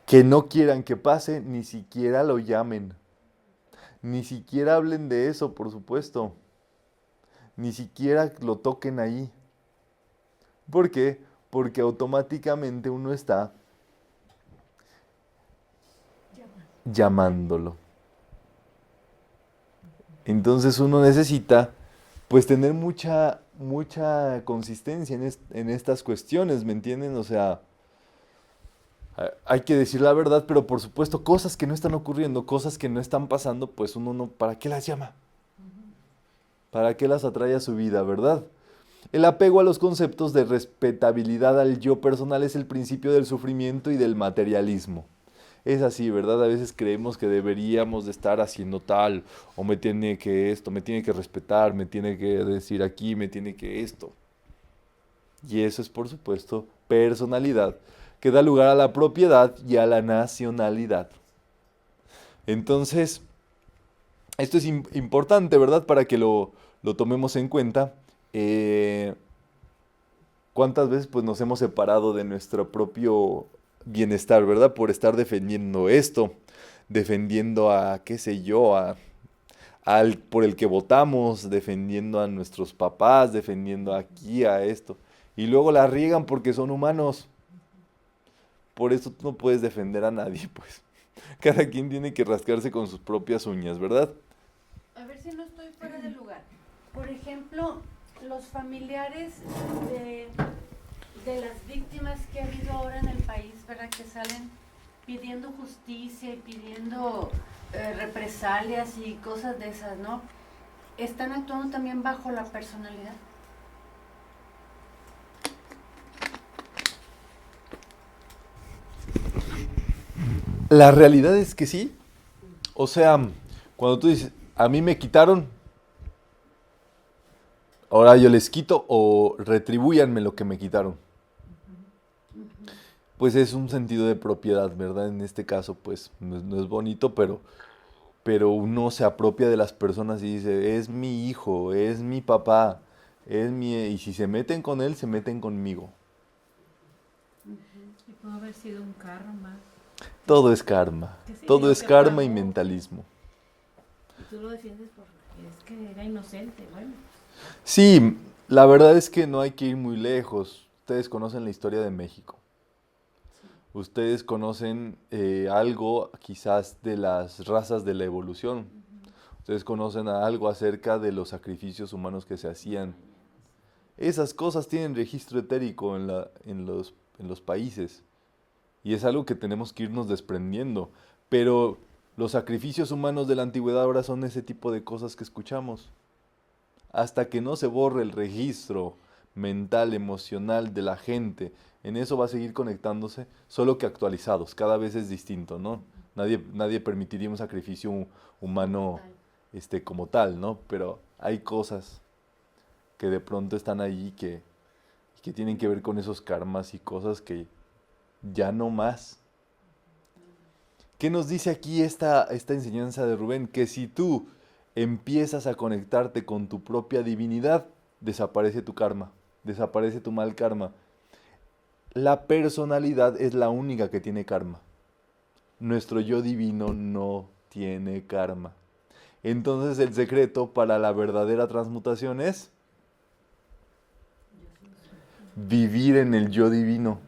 que no quieran que pase, ni siquiera lo llamen. Ni siquiera hablen de eso, por supuesto. Ni siquiera lo toquen ahí. ¿Por qué? Porque automáticamente uno está llamándolo. Entonces uno necesita pues tener mucha consistencia en estas cuestiones, ¿me entienden? O sea, hay que decir la verdad, pero por supuesto cosas que no están ocurriendo, cosas que no están pasando, pues uno no, ¿para qué las llama? ¿Para qué las atrae a su vida, verdad? El apego a los conceptos de respetabilidad al yo personal es el principio del sufrimiento y del materialismo. Es así, ¿verdad? A veces creemos que deberíamos de estar haciendo tal, o me tiene que esto, me tiene que respetar, me tiene que decir aquí, me tiene que esto. Y eso es, por supuesto, personalidad, que da lugar a la propiedad y a la nacionalidad. Entonces, esto es importante, ¿verdad? Para que lo tomemos en cuenta. ¿Cuántas veces pues, nos hemos separado de nuestro propio bienestar, ¿verdad? Por estar defendiendo esto, defendiendo a, qué sé yo, por el que votamos, defendiendo a nuestros papás, defendiendo aquí a esto. Y luego la riegan porque son humanos. Por eso tú no puedes defender a nadie, pues. Cada quien tiene que rascarse con sus propias uñas, ¿verdad? A ver si no estoy fuera de lugar. Por ejemplo, los familiares de las víctimas que ha habido ahora en el país, ¿verdad? Que salen pidiendo justicia y pidiendo represalias y cosas de esas, ¿no? ¿Están actuando también bajo la personalidad? La realidad es que sí. O sea, cuando tú dices, a mí me quitaron, ahora yo les quito o retribúyanme lo que me quitaron. Pues es un sentido de propiedad, ¿verdad? En este caso, pues no es bonito, pero uno se apropia de las personas y dice, es mi hijo, es mi papá, y si se meten con él, se meten conmigo. Y pudo haber sido un karma. Todo es karma, Que sí, todo digo es que karma y pagó. mentalismo. Y tú lo defiendes porque es que era inocente, bueno. Sí, la verdad es que no hay que ir muy lejos. Ustedes conocen la historia de México. Ustedes conocen algo quizás de las razas de la evolución. Ustedes conocen algo acerca de los sacrificios humanos que se hacían. Esas cosas tienen registro etérico en los países. Y es algo que tenemos que irnos desprendiendo. Pero los sacrificios humanos de la antigüedad ahora son ese tipo de cosas que escuchamos. Hasta que no se borre el registro mental, emocional de la gente, en eso va a seguir conectándose, solo que actualizados, cada vez es distinto, ¿no? Nadie permitiría un sacrificio humano como tal, ¿no? Pero hay cosas que de pronto están ahí que tienen que ver con esos karmas y cosas que ya no más. ¿Qué nos dice aquí esta enseñanza de Rubén? Que si tú empiezas a conectarte con tu propia divinidad, desaparece tu karma, desaparece tu mal karma. la personalidad es la única que tiene karma. Nuestro yo divino no tiene karma. Entonces el secreto para la verdadera transmutación es vivir en el yo divino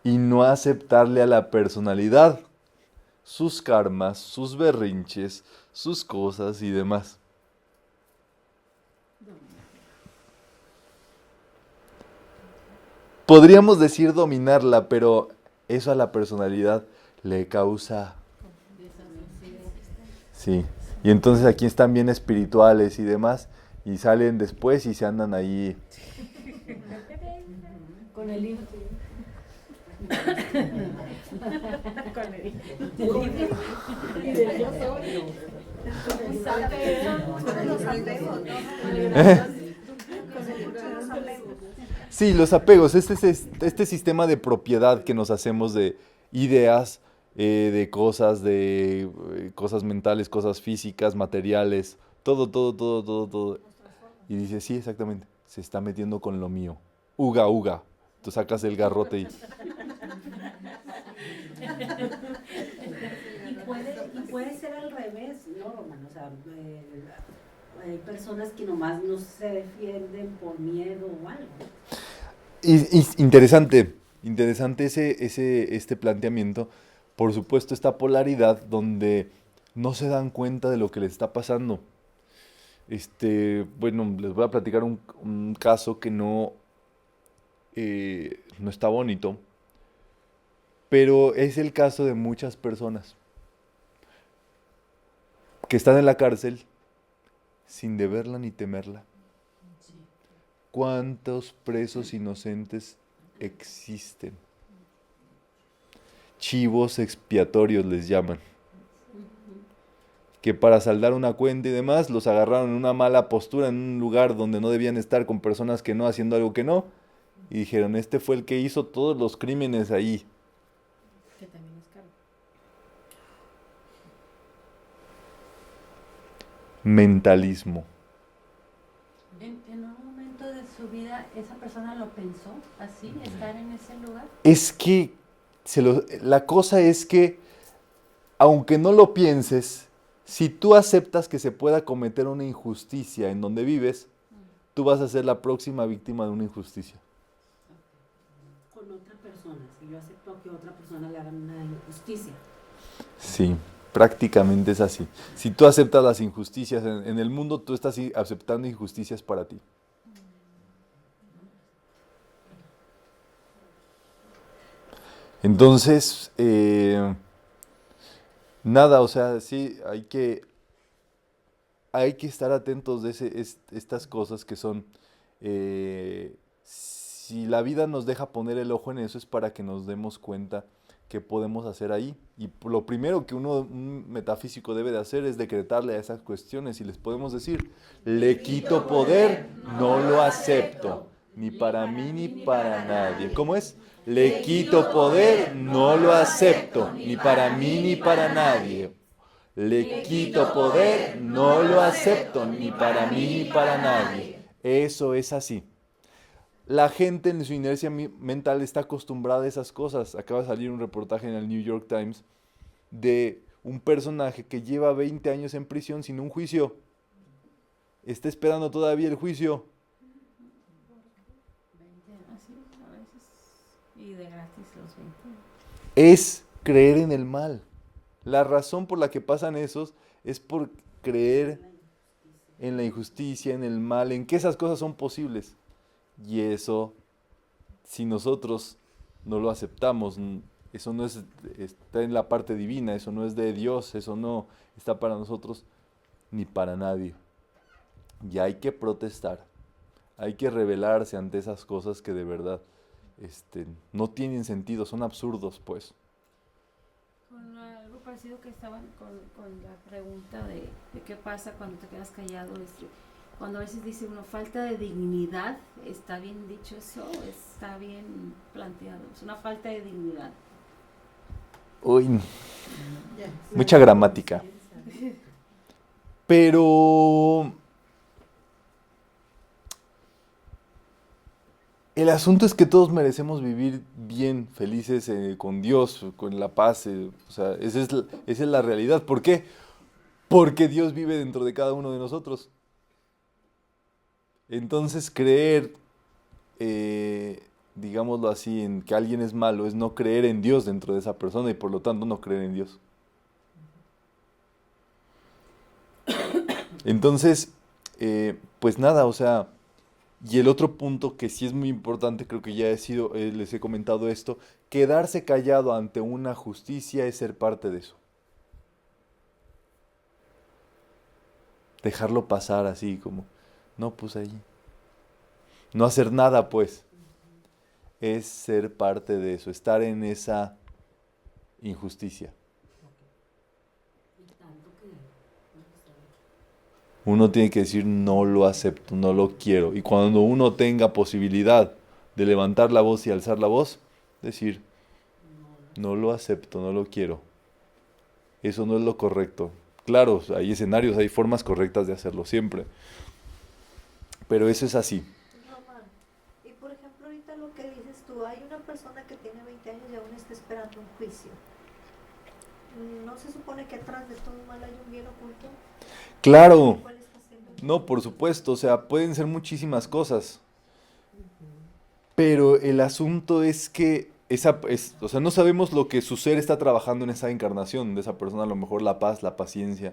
y no aceptarle a la personalidad sus karmas, sus berrinches, sus cosas y demás. Podríamos decir dominarla, pero eso a la personalidad le causa... Sí, y entonces aquí están bien espirituales y demás, y salen después y se andan ahí... Con el libro. Con el- Y del yo soy. Los apegos, ¿no? Sí, los apegos, este sistema de propiedad que nos hacemos de ideas, de cosas mentales, cosas físicas, materiales, todo. Y dice, sí, exactamente, se está metiendo con lo mío. Uga, uga. Tú sacas el garrote y... Y puede ser al revés, ¿no, Román? O sea, hay personas que nomás no se defienden por miedo o algo. Interesante este planteamiento. Por supuesto, esta polaridad donde no se dan cuenta de lo que les está pasando. Bueno, les voy a platicar un caso que no está bonito, pero es el caso de muchas personas que están en la cárcel sin deberla ni temerla. ¿Cuántos presos inocentes existen? Chivos expiatorios les llaman. Que para saldar una cuenta y demás los agarraron en una mala postura, en un lugar donde no debían estar, con personas que no, haciendo algo que no. Y dijeron, este fue el que hizo todos los crímenes ahí. Que también es caro. Mentalismo. En un momento de su vida, ¿esa persona lo pensó así, estar en ese lugar? Es que la cosa es que, aunque no lo pienses, si tú aceptas que se pueda cometer una injusticia en donde vives, tú vas a ser la próxima víctima de una injusticia. Con otra persona, si yo acepto que otra persona le haga una injusticia. Sí, prácticamente es así. Si tú aceptas las injusticias en el mundo, tú estás aceptando injusticias para ti. Entonces, nada, o sea, sí, hay que estar atentos de estas cosas que son, si la vida nos deja poner el ojo en eso es para que nos demos cuenta qué podemos hacer ahí. Y lo primero que un metafísico debe de hacer es decretarle a esas cuestiones y les podemos decir, le quito poder, no lo acepto, ni para mí ni para nadie. ¿Cómo es? Le quito poder, no lo acepto, ni para mí ni para nadie. Le quito poder, no lo acepto, ni para mí ni para nadie. Eso es así. La gente en su inercia mental está acostumbrada a esas cosas. Acaba de salir un reportaje en el New York Times de un personaje que lleva 20 años en prisión sin un juicio. Está esperando todavía el juicio. 20, así, a veces. Y de gratis los 20. Es creer en el mal. La razón por la que pasan esos es por creer en la injusticia, en el mal, en que esas cosas son posibles. Y eso, si nosotros no lo aceptamos, eso no está en la parte divina, eso no es de Dios, eso no está para nosotros ni para nadie. Y hay que protestar, hay que rebelarse ante esas cosas que de verdad no tienen sentido, son absurdos, pues. Con algo parecido que estaban con la pregunta de qué pasa cuando te quedas callado. Cuando a veces dice uno falta de dignidad, ¿está bien dicho eso? ¿Está bien planteado? Es una falta de dignidad. Uy, mucha gramática. Pero El asunto es que todos merecemos vivir bien, felices con Dios, con la paz. O sea, esa es la realidad. ¿Por qué? Porque Dios vive dentro de cada uno de nosotros. Entonces creer, digámoslo así, en que alguien es malo es no creer en Dios dentro de esa persona y por lo tanto no creer en Dios. Entonces, pues nada, o sea, y el otro punto que sí es muy importante, creo que ya les he comentado esto, quedarse callado ante una justicia es ser parte de eso. Dejarlo pasar así como, no, pues ahí. No hacer nada, pues. Es ser parte de eso, estar en esa injusticia. Uno tiene que decir, no lo acepto, no lo quiero. Y cuando uno tenga posibilidad de levantar la voz y alzar la voz, decir, no lo acepto, no lo quiero. Eso no es lo correcto. Claro, hay escenarios, hay formas correctas de hacerlo siempre. Pero eso es así. Román, y por ejemplo ahorita lo que dices tú, hay una persona que tiene 20 años y aún está esperando un juicio. ¿No se supone que atrás de todo mal hay un bien oculto? Claro. ¿Cuál está haciendo? No, por supuesto, o sea, pueden ser muchísimas cosas. Pero el asunto es que o sea, no sabemos lo que su ser está trabajando en esa encarnación de esa persona, a lo mejor la paz, la paciencia,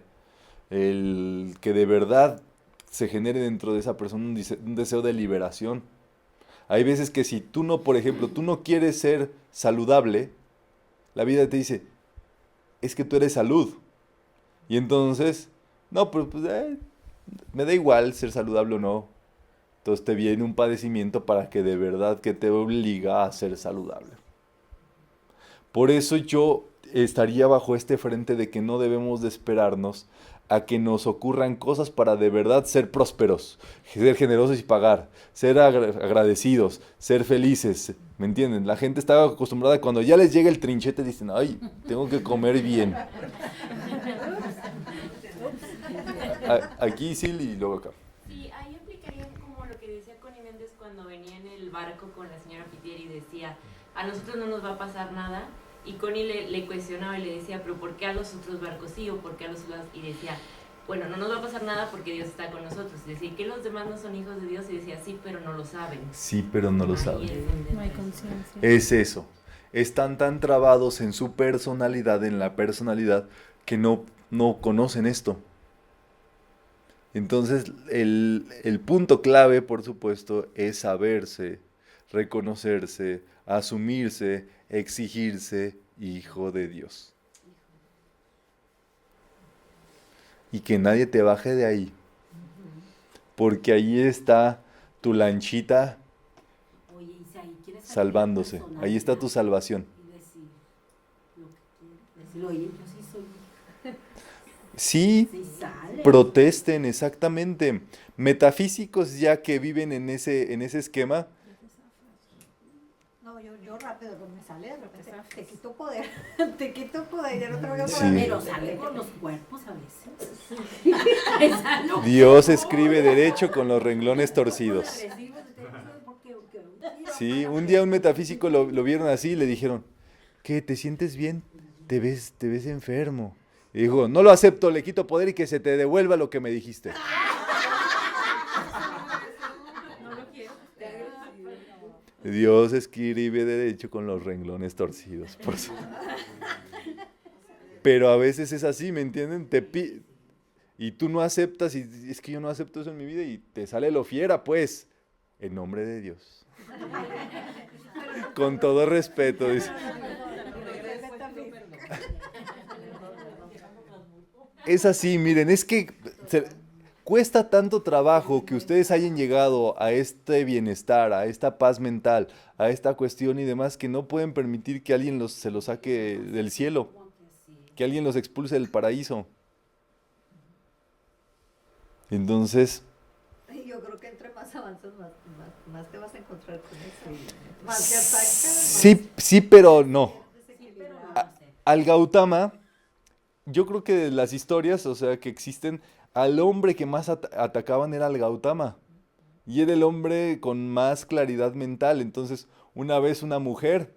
el que de verdad se genere dentro de esa persona un deseo de liberación. Hay veces que si tú no, por ejemplo, tú no quieres ser saludable, la vida te dice, es que tú eres salud. Y entonces, no, pero pues me da igual ser saludable o no. Entonces te viene un padecimiento para que de verdad que te obliga a ser saludable. Por eso yo estaría bajo este frente de que no debemos de esperarnos a que nos ocurran cosas para de verdad ser prósperos, ser generosos y pagar, ser agradecidos, ser felices, ¿me entienden? La gente está acostumbrada cuando ya les llega el trinchete dicen, ay, tengo que comer bien. Aquí sí y luego acá. Sí, ahí aplicaría como lo que decía Connie Méndez cuando venía en el barco con la señora Pitier y decía, a nosotros no nos va a pasar nada, y Connie le cuestionaba y le decía, pero ¿por qué a los otros barcos sí o por qué a los otros? Y decía, bueno, no nos va a pasar nada porque Dios está con nosotros. Y decía, ¿que los demás no son hijos de Dios? Y decía, sí, pero no lo saben. Sí, pero no lo Ahí saben. es donde No hay conciencia. Es eso. Están tan trabados en su personalidad, en la personalidad, que no conocen esto. Entonces, el punto clave, por supuesto, es saberse, reconocerse, asumirse, exigirse hijo de Dios. Y que nadie te baje de ahí. Porque ahí está tu lanchita Oye, Isaí, ¿quieres salir salvándose. personal Ahí está tu salvación. y decir lo que quieres? Decir, oye, yo sí soy hija. Sí, Sí sale. protesten, exactamente. Metafísicos ya que viven en ese esquema, No, yo rápido, pues me sale de repente, te quito poder, te quito poder y ya no te voy a Sí. poder. Pero sale con los cuerpos a veces. Esa no. Dios escribe derecho con los renglones torcidos. Sí, un día un metafísico lo vieron así y le dijeron, ¿qué? ¿Te sientes bien? Te ves enfermo. Y dijo, no lo acepto, le quito poder y que se te devuelva lo que me dijiste. Dios escribe derecho con los renglones torcidos. Por eso. Pero a veces es así, ¿me entienden? Y tú no aceptas, y es que yo no acepto eso en mi vida, y te sale lo fiera, pues, en nombre de Dios. Con todo respeto, dice. Es así, miren, es que cuesta tanto trabajo que ustedes hayan llegado a este bienestar, a esta paz mental, a esta cuestión y demás, que no pueden permitir que alguien se los saque del cielo, que alguien los expulse del paraíso. Entonces, Yo creo que entre más avanzas, más te vas a encontrar con eso. Y más te atacan. sí, pero no. Desequilibrado. Al Gautama, yo creo que de las historias, o sea, que existen, al hombre que más atacaban era al Gautama. y era el hombre con más claridad mental. Entonces, una vez una mujer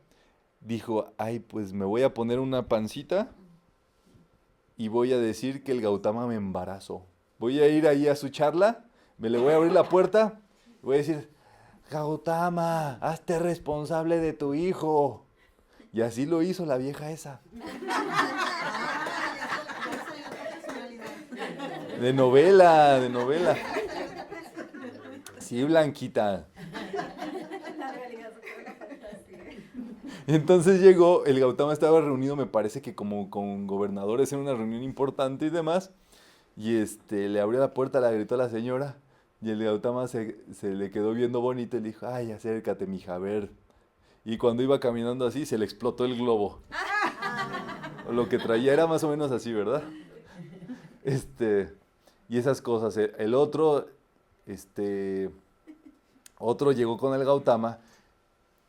dijo, ay, pues me voy a poner una pancita y voy a decir que el Gautama me embarazó. Voy a ir ahí a su charla, me le voy a abrir la puerta y voy a decir, Gautama, hazte responsable de tu hijo. Y así lo hizo la vieja esa. De novela, de novela. Sí, Blanquita. Entonces llegó, el Gautama estaba reunido, me parece que como con gobernadores en una reunión importante y demás, y le abrió la puerta, le gritó a la señora, y el Gautama se le quedó viendo bonito y le dijo, ay, acércate, mija, a ver. Y cuando iba caminando así, se le explotó el globo. Lo que traía era más o menos así, ¿verdad? Y esas cosas. El otro llegó con el Gautama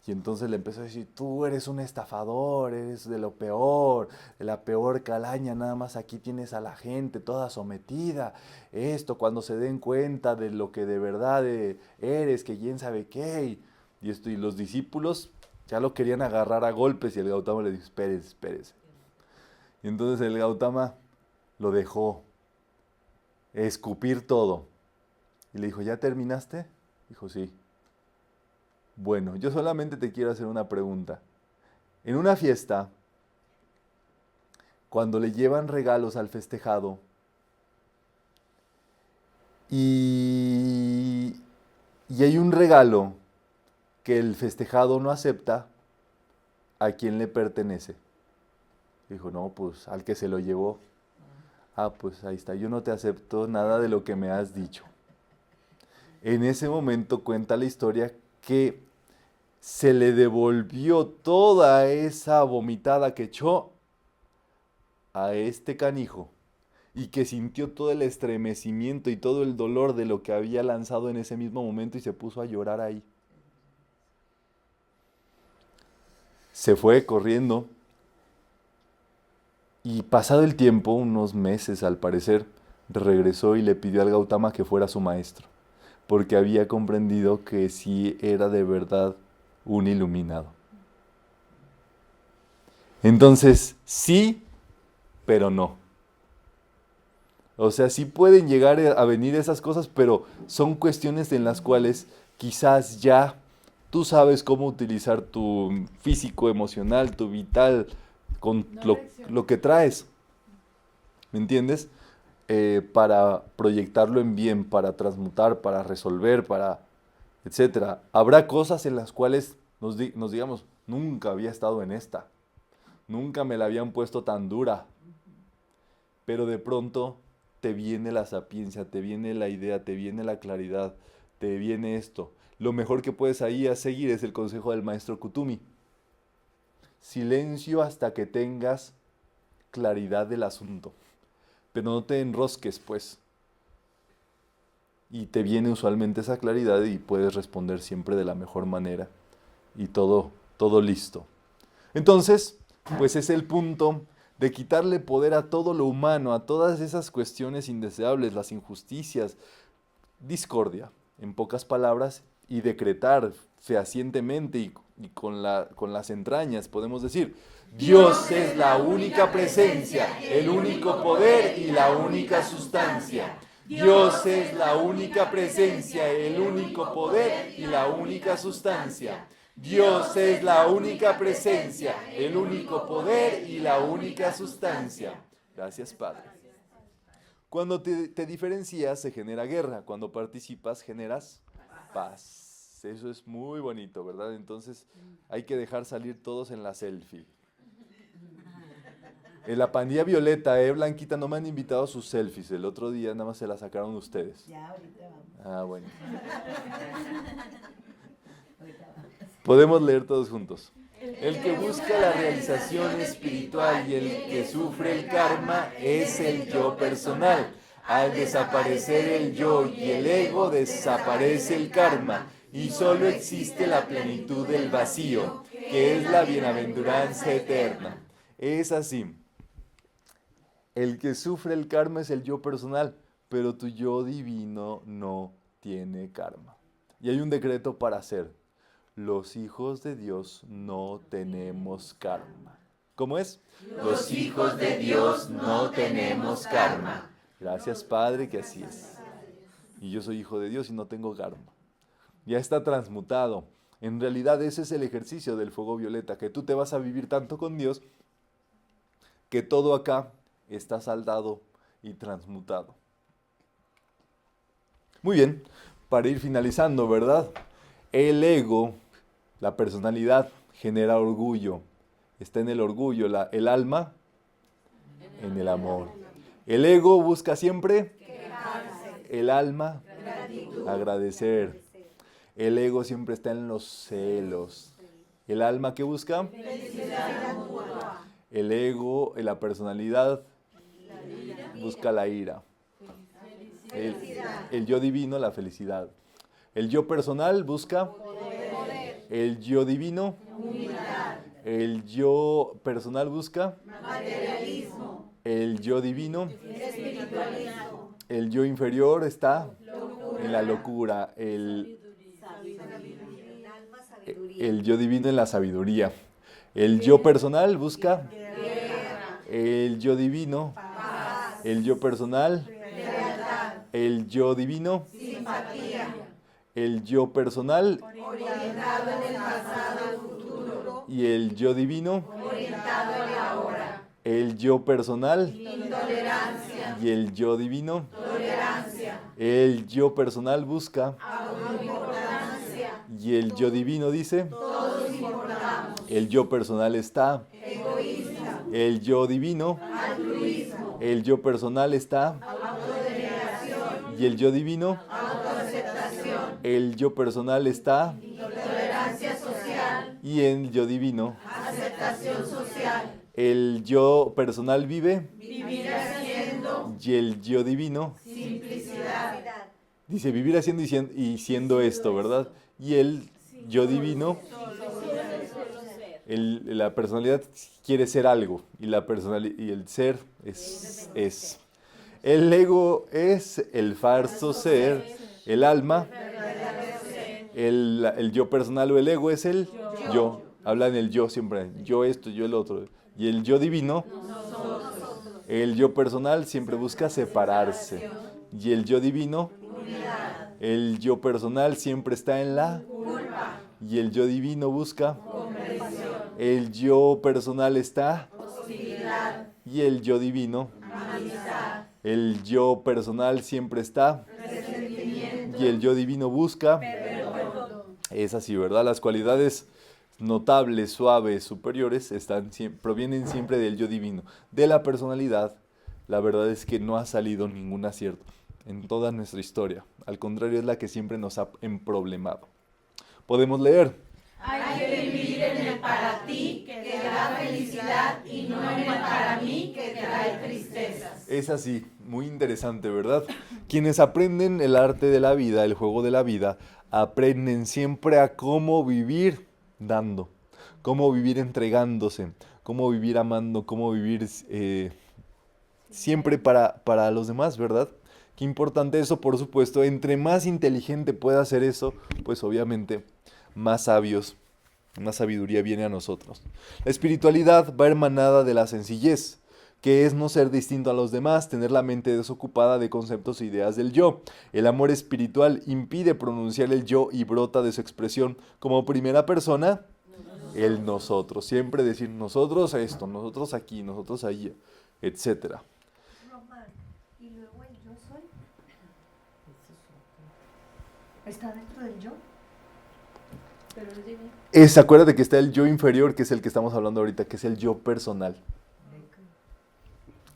y entonces le empezó a decir, tú eres un estafador, eres de lo peor, de la peor calaña, nada más aquí tienes a la gente toda sometida. Esto, cuando se den cuenta de lo que de verdad eres, que quién sabe qué. Y los discípulos ya lo querían agarrar a golpes y el Gautama le dijo, espérese, espérese. Y entonces el Gautama lo dejó escupir todo. Y le dijo, ¿ya terminaste? Dijo, sí. Bueno, yo solamente te quiero hacer una pregunta. En una fiesta, cuando le llevan regalos al festejado y hay un regalo que el festejado no acepta, ¿a quién le pertenece? Dijo, no, pues al que se lo llevó. Ah, pues ahí está, yo no te acepto nada de lo que me has dicho. En ese momento cuenta la historia que se le devolvió toda esa vomitada que echó a este canijo y que sintió todo el estremecimiento y todo el dolor de lo que había lanzado en ese mismo momento y se puso a llorar ahí. Se fue corriendo y pasado el tiempo, unos meses al parecer, regresó y le pidió al Gautama que fuera su maestro, porque había comprendido que sí era de verdad un iluminado. Entonces, sí, pero no. O sea, sí pueden llegar a venir esas cosas, pero son cuestiones en las cuales quizás ya tú sabes cómo utilizar tu físico, emocional, tu vital, con lo que traes. ¿Me entiendes? Para proyectarlo en bien, para transmutar, para resolver, etcétera. Habrá cosas en las cuales nos digamos, nunca había estado en esta, nunca me la habían puesto tan dura, pero de pronto te viene la sapiencia, te viene la idea, te viene la claridad, te viene esto. Lo mejor que puedes ahí seguir es el consejo del maestro Kutumi. Silencio hasta que tengas claridad del asunto, pero no te enrosques, pues. Y te viene usualmente esa claridad y puedes responder siempre de la mejor manera. Y todo listo. Entonces, pues es el punto de quitarle poder a todo lo humano, a todas esas cuestiones indeseables, las injusticias, discordia, en pocas palabras, y decretar fehacientemente y con las entrañas, podemos decir, Dios es la única presencia, el único poder y la única sustancia. Dios es la única presencia, el único poder y la única sustancia. Dios es la única presencia, el único poder y la única sustancia. Gracias, Padre. Cuando te diferencias, se genera guerra. Cuando participas, generas paz. Eso es muy bonito, ¿verdad? Entonces, hay que dejar salir todos en la selfie. En la pandilla violeta, Blanquita, no me han invitado a sus selfies. El otro día nada más se la sacaron ustedes. Ya, ahorita vamos. Ah, bueno. Podemos leer todos juntos. El que busca la realización espiritual y el que sufre el karma es el yo personal. Al desaparecer el yo y el ego, desaparece el karma y solo existe la plenitud del vacío, que es la bienaventuranza eterna. Es así. El que sufre el karma es el yo personal, pero tu yo divino no tiene karma. Y hay un decreto para hacer. Los hijos de Dios no tenemos karma. ¿Cómo es? Los hijos de Dios no tenemos karma. Gracias, Padre, que así es. Y yo soy hijo de Dios y no tengo karma. Ya está transmutado. En realidad ese es el ejercicio del fuego violeta, que tú te vas a vivir tanto con Dios que todo acá está saldado y transmutado. Muy bien, para ir finalizando, ¿verdad? El ego, la personalidad, genera orgullo. Está en el orgullo, el alma en el amor. El ego busca siempre el alma agradecer. El ego siempre está en los celos. ¿El alma qué busca? El ego, la personalidad, busca la ira. El yo divino, la felicidad. El yo personal busca el yo divino. El yo personal busca Materialismo. el yo divino. Espiritualismo. El yo inferior está en la locura. El yo divino en la sabiduría. El yo personal busca el yo divino. El yo personal, el yo divino. Simpatía. El yo personal Orientado en el pasado al futuro. y el yo divino. Orientado en la hora. El yo personal Intolerancia. y el yo divino. Tolerancia. El yo personal busca Autoimportancia. y el yo divino dice. Todos importamos. El yo personal está. Egoísta. El yo divino. Altruismo. El yo personal está. Autodenegación. Y el yo divino. Autoaceptación. El yo personal está. Tolerancia social. Y el yo divino. Aceptación social. El yo personal vive. Vivir haciendo. Y el yo divino. Simplicidad. Dice vivir haciendo y siendo esto, ¿verdad? Y el yo divino. La personalidad quiere ser algo. Y el ser es. El ego es el falso ser. El alma. El yo personal o el ego es el yo. Habla en el yo siempre. Yo esto, yo el otro. Y el yo divino. El yo personal siempre busca separarse. Y el yo divino. El yo personal siempre está en la. Y el yo divino busca. El yo personal está. Y el yo divino. El yo personal siempre está. Y el yo divino busca. Es así, ¿verdad? Las cualidades notables, suaves, superiores provienen siempre del yo divino. De la personalidad, la verdad es que no ha salido ningún acierto en toda nuestra historia. Al contrario, es la que siempre nos ha emproblemado. Podemos leer. Hay que vivir en el para ti que da felicidad y no en el para mí que trae tristezas. Es así, muy interesante, ¿verdad? Quienes aprenden el arte de la vida, el juego de la vida, aprenden siempre a cómo vivir dando, cómo vivir entregándose, cómo vivir amando, cómo vivir siempre para los demás, ¿verdad? Qué importante eso, por supuesto. Entre más inteligente pueda hacer eso, pues obviamente más sabios, más sabiduría viene a nosotros. La espiritualidad va hermanada de la sencillez, que es no ser distinto a los demás, tener la mente desocupada de conceptos e ideas del yo. El amor espiritual impide pronunciar el yo y brota de su expresión como primera persona, el nosotros. Siempre decir nosotros esto, nosotros aquí, nosotros allí, etc. Román, y luego el yo soy. ¿Está dentro del yo? Pero no llegué. Acuérdate que está el yo inferior, que es el que estamos hablando ahorita, que es el yo personal.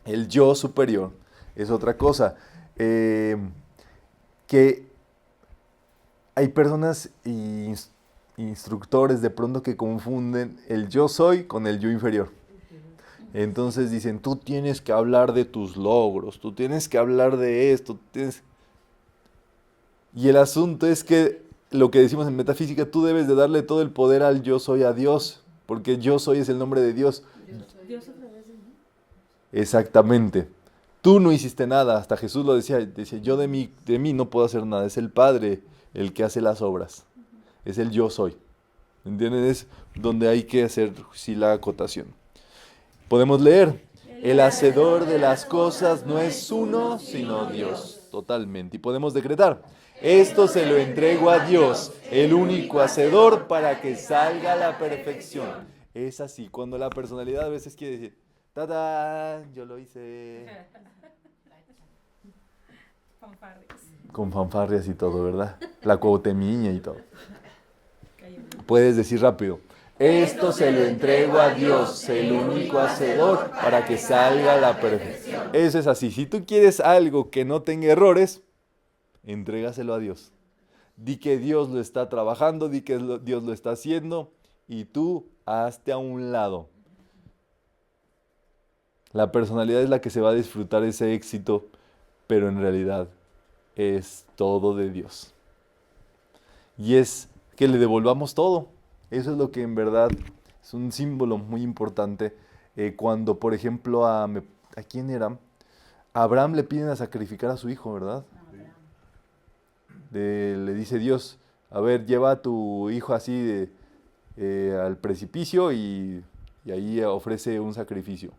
El yo superior es otra cosa. Que hay personas y instructores de pronto que confunden el yo soy con el yo inferior. Entonces dicen, tú tienes que hablar de tus logros, tú tienes que hablar de esto. Y el asunto es que lo que decimos en metafísica, tú debes de darle todo el poder al yo soy a Dios, porque yo soy es el nombre de Dios. Dios a través de mí. Exactamente. Tú no hiciste nada, hasta Jesús lo decía, yo de mí no puedo hacer nada, es el Padre el que hace las obras. Es el yo soy. ¿Entienden? Es donde hay que hacer sí la acotación. Podemos leer. El hacedor de las cosas no es uno, sino Dios. Totalmente. Y podemos decretar. Esto se lo entrego a Dios, el único hacedor, para que salga a la perfección. Es así. Cuando la personalidad a veces quiere decir, ¡tada! Yo lo hice. Con fanfarrias y todo, ¿verdad? La cuautemiña y todo. Puedes decir rápido. Esto se lo entrego a Dios, el único hacedor, para que salga a la perfección. Eso es así. Si tú quieres algo que no tenga errores, entrégaselo a Dios. Di que Dios lo está trabajando, di que Dios lo está haciendo y tú hazte a un lado. La personalidad es la que se va a disfrutar ese éxito, pero en realidad es todo de Dios. Y es que le devolvamos todo. Eso es lo que en verdad es un símbolo muy importante. Cuando, por ejemplo, ¿a quién era? A Abraham le piden a sacrificar a su hijo, ¿verdad? Le dice Dios, a ver, lleva a tu hijo así al precipicio y ahí ofrece un sacrificio.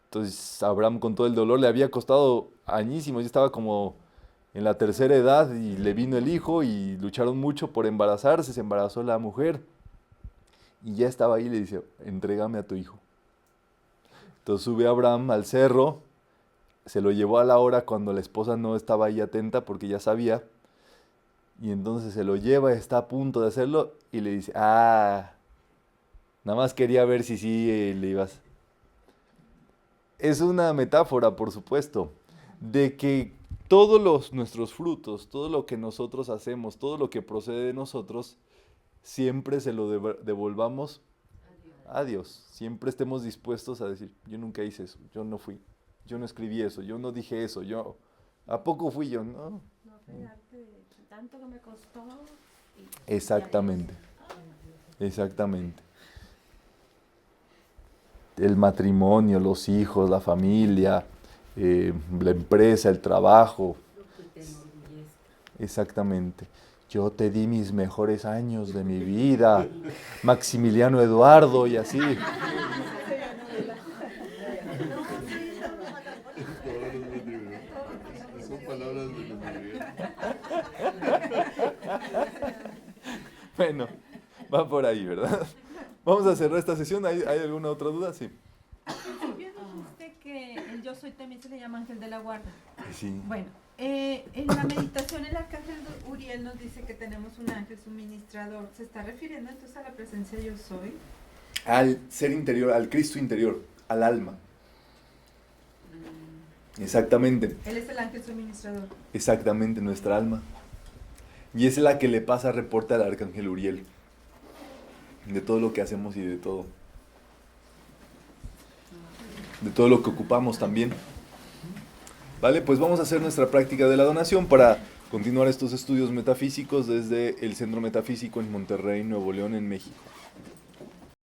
Entonces Abraham, con todo el dolor, le había costado añísimos, ya estaba como en la tercera edad y le vino el hijo y lucharon mucho por embarazarse, se embarazó la mujer y ya estaba ahí y le dice, entrégame a tu hijo. Entonces sube Abraham al cerro, se lo llevó a la hora cuando la esposa no estaba ahí atenta porque ya sabía, y entonces se lo lleva, está a punto de hacerlo y le dice, nada más quería ver si sí le ibas. Es una metáfora, por supuesto, de que todos nuestros frutos, todo lo que nosotros hacemos, todo lo que procede de nosotros, siempre se lo devolvamos a Dios. Siempre estemos dispuestos a decir, yo nunca hice eso, yo no fui, yo no escribí eso, yo no dije eso, ¿a poco fui yo? No. No pegarte tanto que me costó. Exactamente. Exactamente. El matrimonio, los hijos, la familia, la empresa, el trabajo. Exactamente. Yo te di mis mejores años de mi vida, Maximiliano Eduardo y así. Son palabras de los Bueno, va por ahí, ¿verdad? Vamos a cerrar esta sesión. ¿Hay alguna otra duda? Sí. Usted que el yo soy también se le llama ángel de la guarda. Sí. Bueno, en la meditación el arcángel Uriel nos dice que tenemos un ángel suministrador. ¿Se está refiriendo entonces a la presencia yo soy? Al ser interior, al Cristo interior, al alma. Exactamente. Él es el ángel suministrador. Exactamente, nuestra alma. Y es la que le pasa reporte al arcángel Uriel. De todo lo que hacemos y de todo. De todo lo que ocupamos también. Vale, pues vamos a hacer nuestra práctica de la donación para continuar estos estudios metafísicos desde el Centro Metafísico en Monterrey, Nuevo León, en México.